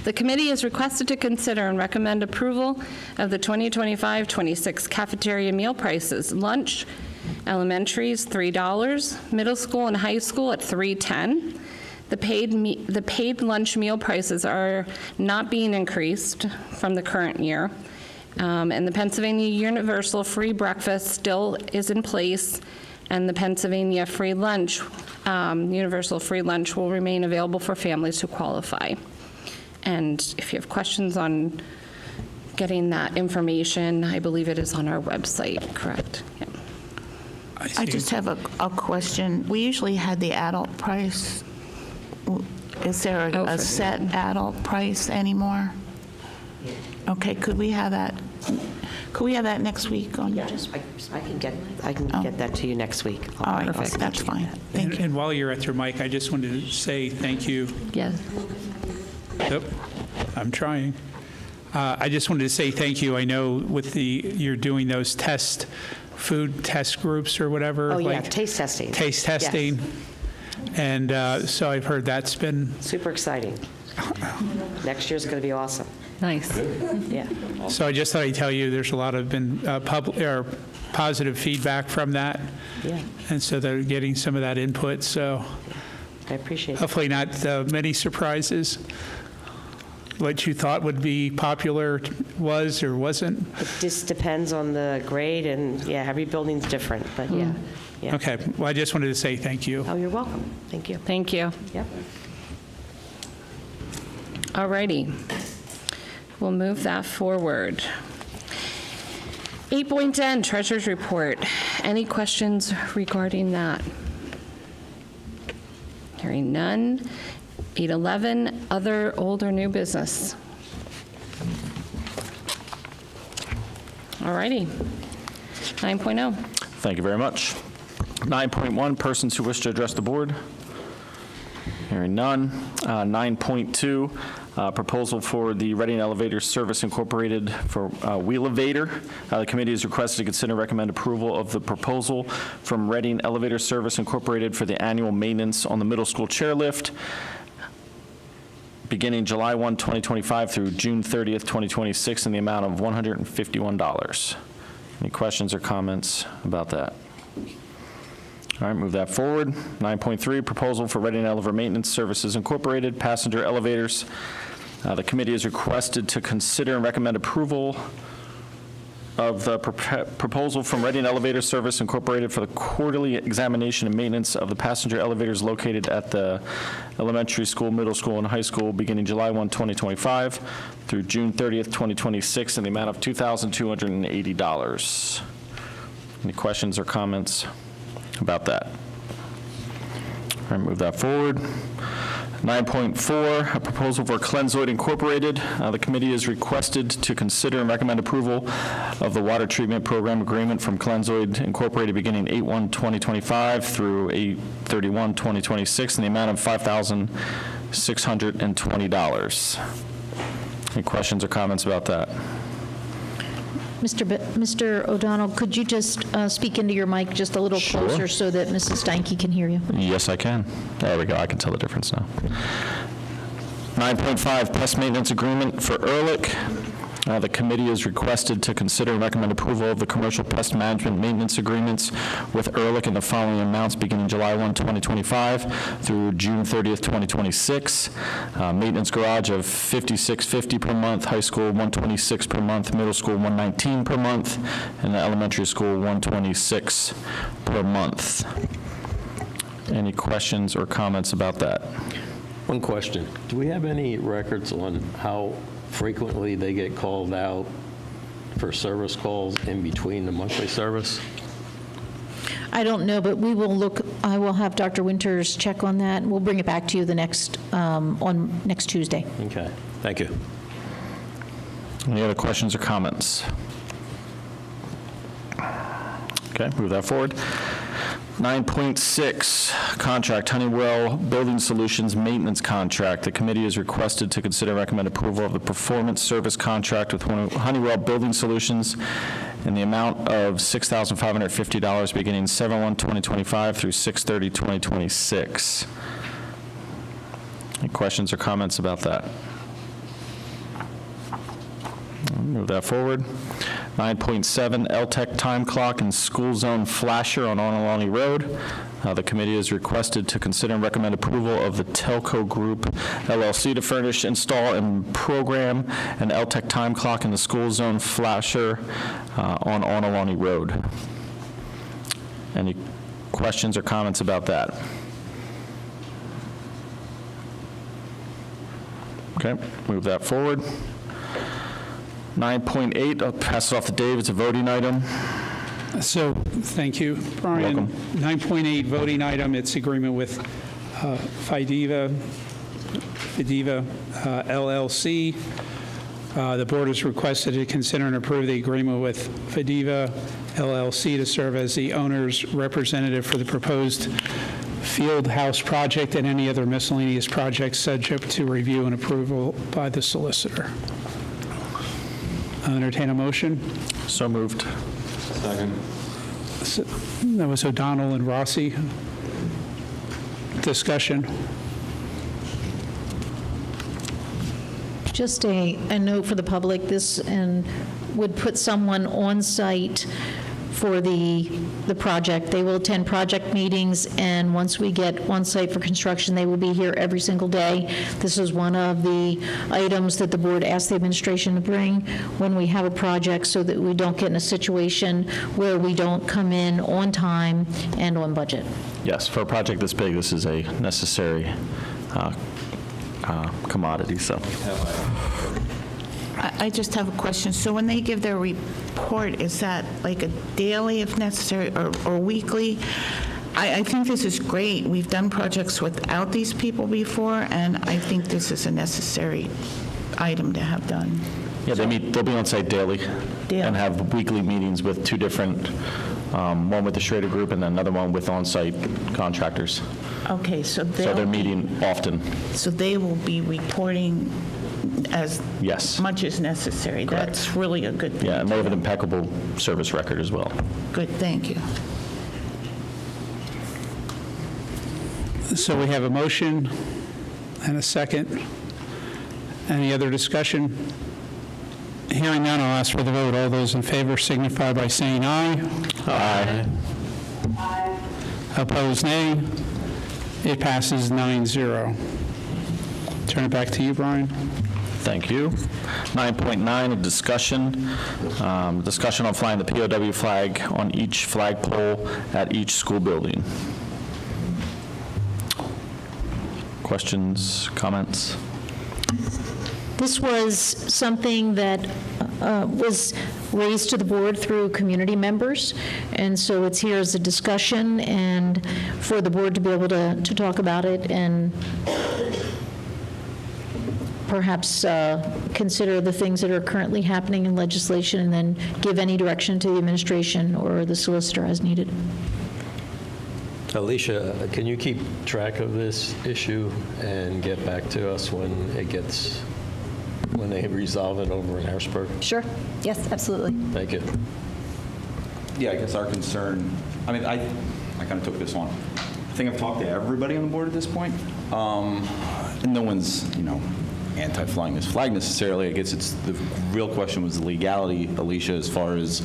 The committee is requested to consider and recommend approval of the 2025-26 cafeteria meal prices. Lunch, elementary is $3, middle school and high school at $3.10. The paid lunch meal prices are not being increased from the current year. And the Pennsylvania Universal Free Breakfast still is in place, and the Pennsylvania Free Lunch, Universal Free Lunch will remain available for families who qualify. And if you have questions on getting that information, I believe it is on our website, correct? Yeah. I just have a question. We usually had the adult price. Is there a set adult price anymore? Okay, could we have that? Could we have that next week? I can get that to you next week. All right, that's fine. Thank you. And while you're at your mic, I just wanted to say thank you. Yes. Yep, I'm trying. I just wanted to say thank you. I know with you're doing those food test groups or whatever. Oh, yeah, taste testing. Taste testing. And so I've heard that's been... Super exciting. Next year's going to be awesome. Nice. Yeah. So I just thought I'd tell you, there's a lot of been positive feedback from that. Yeah. And so they're getting some of that input, so I appreciate it. hopefully not many surprises. What you thought would be popular was or wasn't? It just depends on the grade, and yeah, every building's different, but yeah. Yeah. Okay, well, I just wanted to say thank you. Oh, you're welcome. Thank you. Thank you. Yep. All righty. We'll move that forward. 8.10, Treasurer's Report. Any questions regarding that? Hearing none. 8.11, Other Old or New Business. All righty. 9.0. Thank you very much. 9.1, persons who wish to address the board. Hearing none. 9.2, proposal for the Reading Elevator Service Incorporated for Wheelevator. The committee is requested to consider and recommend approval of the proposal from Reading Elevator Service Incorporated for the annual maintenance on the middle school chairlift beginning July 1, 2025 through June 30th, 2026 in the amount of $151. Any questions or comments about that? All right, move that forward. 9.3, proposal for Reading Elevator Maintenance Services Incorporated, passenger elevators. The committee is requested to consider and recommend approval of the proposal from Reading Elevator Service Incorporated for the quarterly examination and maintenance of the passenger elevators located at the elementary school, middle school, and high school beginning July 1, 2025 through June 30th, 2026 in the amount of $2,280. Any questions or comments about that? All right, move that forward. 9.4, a proposal for Clenzoid Incorporated. The committee is requested to consider and recommend approval of the water treatment program agreement from Clenzoid Incorporated beginning 8/1/2025 through 8/31/2026 in the amount of $5,620. Any questions or comments about that? Mr. O'Donnell, could you just speak into your mic just a little closer so that Mrs. Steinke can hear you? Yes, I can. There we go. I can tell the difference now. 9.5, pest maintenance agreement for Ehrlich. The committee is requested to consider and recommend approval of the commercial pest management maintenance agreements with Ehrlich in the following amounts beginning July 1, 2025 through June 30th, 2026. Maintenance garage of $56.50 per month, high school $126 per month, middle school $119 per month, and the elementary school $126 per month. Any questions or comments about that? One question. Do we have any records on how frequently they get called out for service calls in between the monthly service? I don't know, but we will look, I will have Dr. Winters check on that, and we'll bring it back to you the next, on next Tuesday. Okay, thank you. Any other questions or comments? Okay, move that forward. 9.6, contract, Honeywell Building Solutions Maintenance Contract. The committee is requested to consider and recommend approval of the performance service contract with Honeywell Building Solutions in the amount of $6,550 beginning 7/1/2025 through 6/30/2026. Any questions or comments about that? Move that forward. 9.7, LTEC time clock and school zone flasher on Onalani Road. The committee is requested to consider and recommend approval of the Telco Group LLC to furnish, install, and program an LTEC time clock in the school zone flasher on Onalani Road. Any questions or comments about that? Okay, move that forward. 9.8, I'll pass it off to Dave. It's a voting item. So, thank you, Brian. Welcome. 9.8 voting item, it's agreement with FIDIVA LLC. The board is requested to consider and approve the agreement with FIDIVA LLC to serve as the owner's representative for the proposed field house project and any other miscellaneous projects subject to review and approval by the solicitor. I'll entertain a motion. So moved. Second. That was O'Donnell and Rossi. Discussion. Just a note for the public, this and would put someone on site for the project. They will attend project meetings, and once we get on site for construction, they will be here every single day. This is one of the items that the board asked the administration to bring when we have a project, so that we don't get in a situation where we don't come in on time and on budget. Yes, for a project this big, this is a necessary commodity, so. I just have a question. So when they give their report, is that like a daily if necessary or weekly? I think this is great. We've done projects without these people before, and I think this is a necessary item to have done. Yeah, they'll be on site daily and have weekly meetings with two different, one with the Schrader Group and then another one with on-site contractors. Okay, so they're meeting often. So they will be reporting as much as necessary. Correct. That's really a good thing. Yeah, and they have an impeccable service record as well. Good, thank you. So we have a motion and a second. Any other discussion? Hearing none, I'll ask for the vote. All those in favor signify by saying aye. Aye. Aye. Opposed, nay. It passes 9-0. Turn it back to you, Brian. Thank you. 9.9, a discussion. Discussion on flying the POW flag on each flagpole at each school building. Questions, comments? This was something that was raised to the board through community members, and so it's here as a discussion and for the board to be able to talk about it and perhaps consider the things that are currently happening in legislation and then give any direction to the administration or the solicitor as needed. Alicia, can you keep track of this issue and get back to us when they resolve it over in Harrisburg? Sure. Yes, absolutely. Thank you. Yeah, I guess our concern, I mean, I kind of took this on. I think I've talked to everybody on the board at this point. And no one's, anti-flying this flag necessarily. I guess the real question was the legality, Alicia, as far as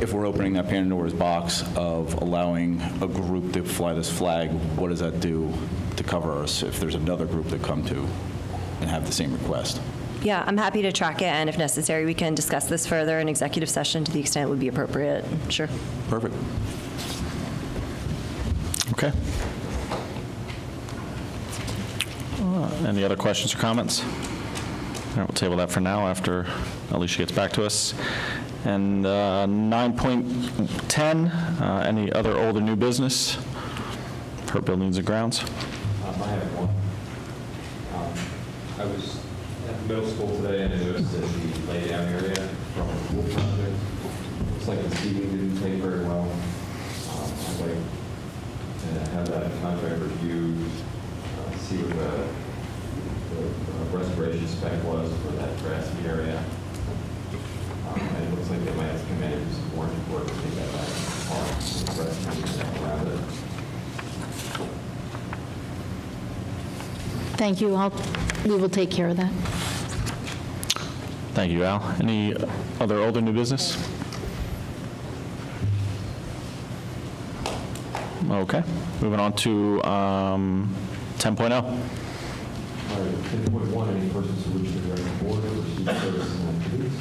if we're opening that Pandora's box of allowing a group to fly this flag, what does that do to cover us if there's another group that come to and have the same request? Yeah, I'm happy to track it, and if necessary, we can discuss this further in executive session to the extent it would be appropriate. Sure. Perfect. Okay. Any other questions or comments? All right, we'll table that for now after Alicia gets back to us. And 9.10, any other old or new business per buildings and grounds? I have one. I was at the middle school today and I noticed that the laydown area from the pool project looks like the seating didn't take very well. I'd like to have that contract reviewed, see what the restoration spec was for that grassy area. And it looks like they might have to come in and do some warranty work to take that back apart and around it. Thank you. We will take care of that. Thank you, Al. Any other old or new business? Okay, moving on to 10.0. All right, 10.1, any persons who wish to address the board or receive services and activities?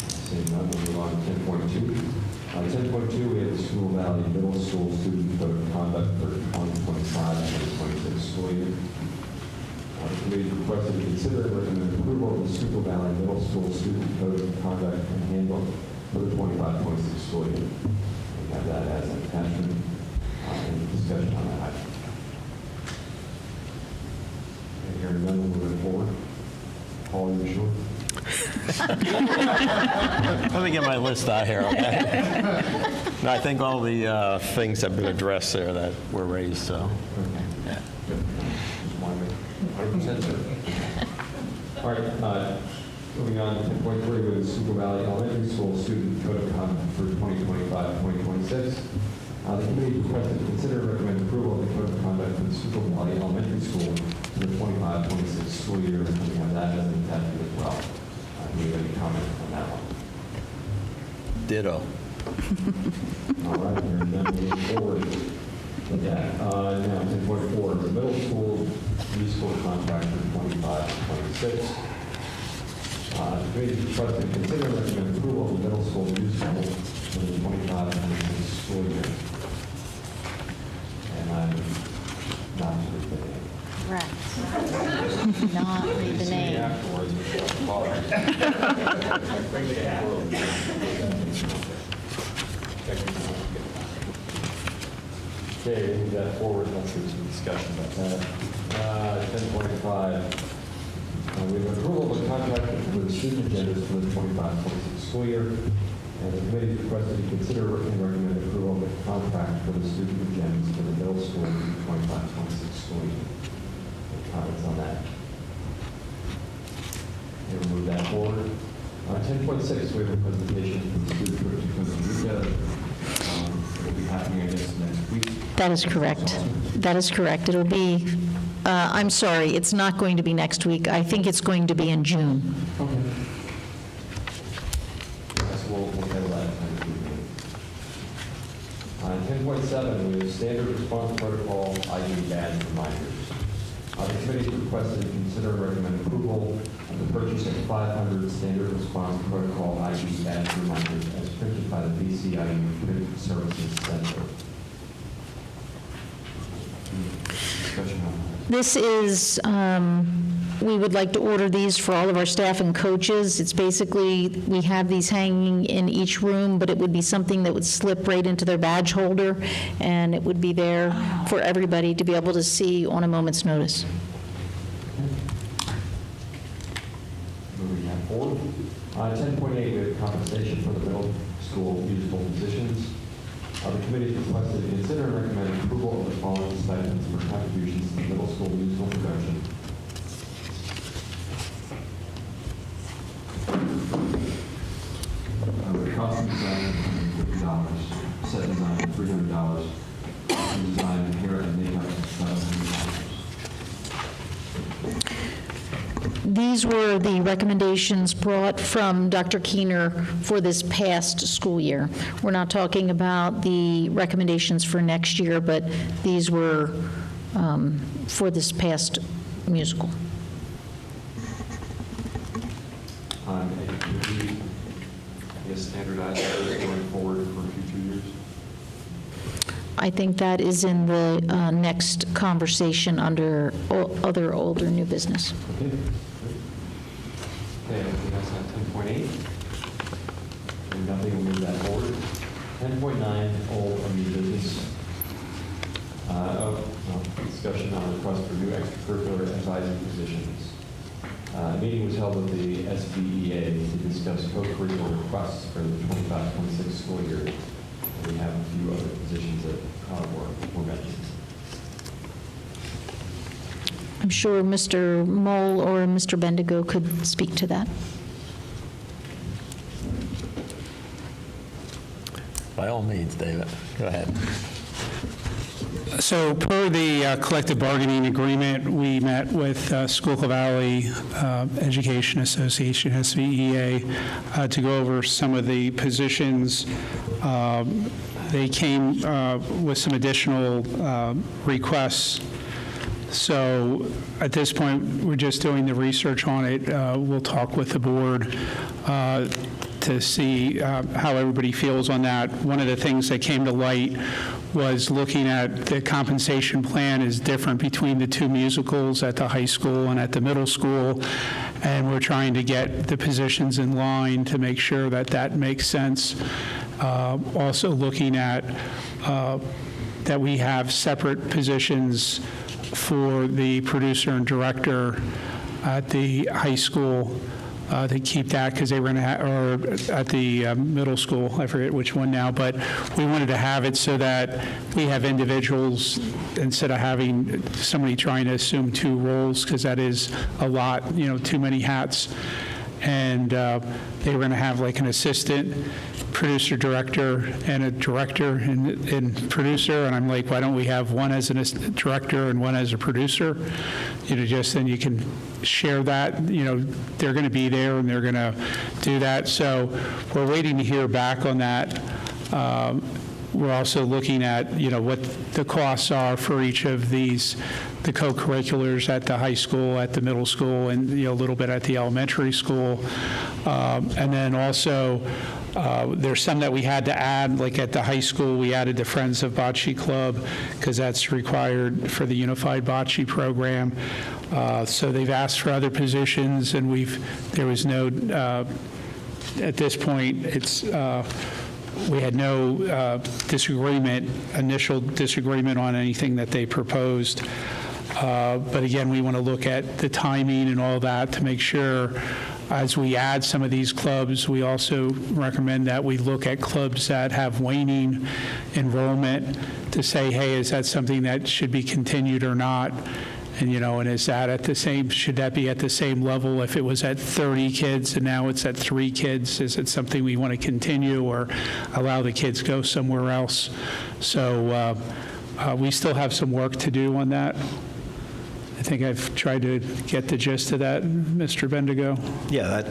Seeing none, we'll move on to 10.2. 10.2, we have the Schuylkill Valley Middle School Student Code of Conduct for 2025-2026 school year. The committee requested to consider and recommend approval of the Schuylkill Valley Middle School Student Code of Conduct and Handbook for the 25-26 school year. We have that as an attachment. Any discussion on that item? Hearing none, we'll move forward. Paul, you sure? Let me get my list out here, okay? No, I think all the things have been addressed there that were raised, so. Yeah. 100%, sir. All right, moving on to 10.3 with the Schuylkill Valley Elementary School Student Code of Conduct for 2025-2026. The committee requested to consider and recommend approval of the code of conduct for the Schuylkill Valley Elementary School for the 25-26 school year, and we have that as an attachment as well. Do you have any comment on that one? Ditto. All right, and then we move forward with that. Now, 10.4, the middle school musical contract for 25-26. The committee requested to consider and recommend approval of the middle school musical for the 25-26 school year. And I'm not to read the name. Correct. Not read the name. Afterwards, okay, move that forward. Let's do some discussion about that. 10.5. We have approval of a contract for the student agendas for the 25-26 school year. And the committee requested to consider and recommend approval of a contract for the student agendas for the middle school 25-26 school year. Any comments on that? Okay, we'll move that forward. 10.6, we have a presentation from the student group to Costa Rica. It'll be happening, I guess, next week. That is correct. That is correct. It'll be, I'm sorry, it's not going to be next week. I think it's going to be in June. Okay. So we'll handle that. 10.7, we have standard response protocol, ID badge reminders. The committee requested to consider and recommend approval of the purchase of 500 standard response protocol ID badge reminders as printed by the BCIU Print Services Center. Discussion on that. This is, we would like to order these for all of our staff and coaches. It's basically, we have these hanging in each room, but it would be something that would slip right into their badge holder, and it would be there for everybody to be able to see on a moment's notice. Moving that forward. 10.8, we have compensation for the middle school musical positions. The committee requested to consider and recommend approval of the following stipends for contributions to the middle school musical production. The costume design, $50, set design, $300, costume design, hair and makeup, $700. These were the recommendations brought from Dr. Keener for this past school year. We're not talking about the recommendations for next year, but these were for this past musical. And would we, I guess, standardize those going forward for future years? I think that is in the next conversation under other old or new business. Okay. Okay, anything else on 10.8? And nothing, we'll move that forward. 10.9, old or new business. Discussion on request for new extracurricular advisory positions. A meeting was held with the SBEA to discuss co-curricular requests for the 25-26 school year. And we have a few other positions that were mentioned. I'm sure Mr. Mole or Mr. Bendigo could speak to that. By all means, David, go ahead. So per the collective bargaining agreement, we met with Schuylkill Valley Education Association, SVEA, to go over some of the positions. They came with some additional requests. So at this point, we're just doing the research on it. We'll talk with the board to see how everybody feels on that. One of the things that came to light was looking at the compensation plan is different between the two musicals at the high school and at the middle school, and we're trying to get the positions in line to make sure that that makes sense. Also looking at that we have separate positions for the producer and director at the high school, to keep that, because they were going to have, or at the middle school, I forget which one now, but we wanted to have it so that we have individuals, instead of having somebody trying to assume two roles, because that is a lot, too many hats. And they were going to have like an assistant producer director and a director and producer, and I'm like, why don't we have one as a director and one as a producer? Just then you can share that. They're going to be there and they're going to do that. So we're waiting to hear back on that. We're also looking at, what the costs are for each of these, the co-curriculars at the high school, at the middle school, and a little bit at the elementary school. And then also, there's some that we had to add, like at the high school, we added the Friends of Bocce Club, because that's required for the Unified Bocce program. So they've asked for other positions, and there was no, at this point, we had no initial disagreement on anything that they proposed. But again, we want to look at the timing and all that to make sure as we add some of these clubs, we also recommend that we look at clubs that have waning enrollment to say, hey, is that something that should be continued or not? And, and is that should that be at the same level if it was at 30 kids and now it's at 3 kids? Is it something we want to continue or allow the kids go somewhere else? So we still have some work to do on that. I think I've tried to get the gist of that, Mr. Bendigo. Yeah,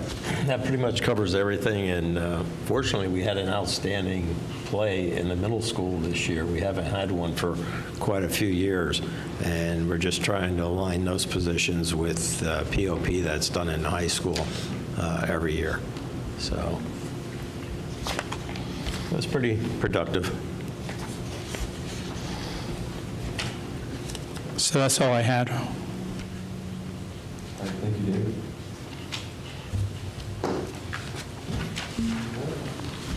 that pretty much covers everything, and fortunately, we had an outstanding play in the middle school this year. We haven't had one for quite a few years, and we're just trying to align those positions with POP that's done in high school every year. So it was pretty productive. So that's all I had. All right, thank you, David.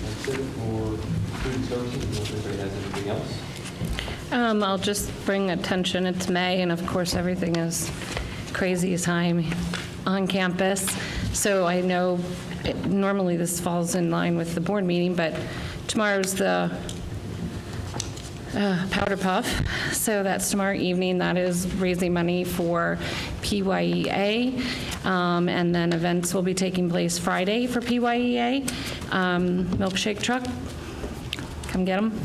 That's it for student services, unless anybody has anything else. I'll just bring attention, it's May, and of course, everything is crazy time on campus. So I know normally this falls in line with the board meeting, but tomorrow's the Powder Puff. So that's tomorrow evening. That is raising money for PYEA. And then events will be taking place Friday for PYEA. Milkshake truck. Come get them.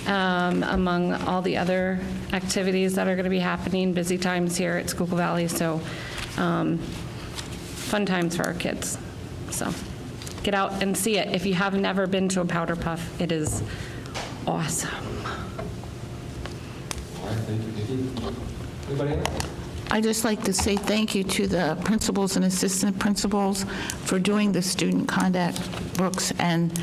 Among all the other activities that are going to be happening, busy times here at Schuylkill Valley. So fun times for our kids. So get out and see it. If you have never been to a Powder Puff, it is awesome. Thank you, Vicki. Anybody else? I'd just like to say thank you to the principals and assistant principals for doing the student conduct books, and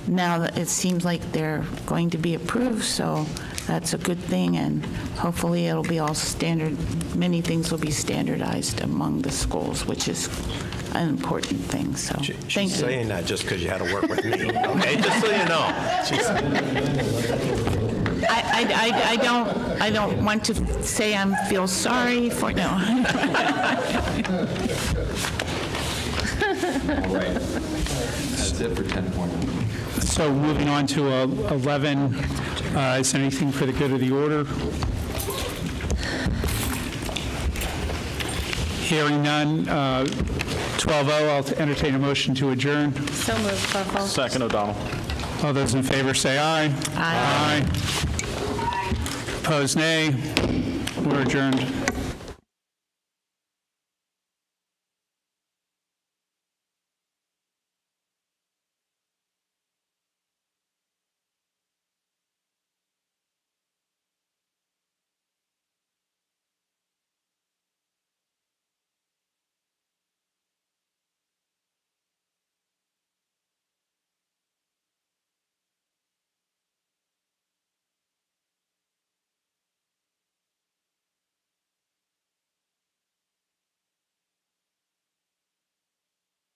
now that it seems like they're going to be approved, so that's a good thing, and hopefully it'll be all standard. Many things will be standardized among the schools, which is an important thing, so thank you. She's saying that just because you had to work with me, okay? Just so you know. I don't want to say I feel sorry for, no. All right. That's it for 10.1. So moving on to 11, is there anything for the good of the order? Hearing none, 12:00, I'll entertain a motion to adjourn. So moved, Buffalo. Second, O'Donnell. All those in favor say aye. Aye. Opposed, nay. We're adjourned.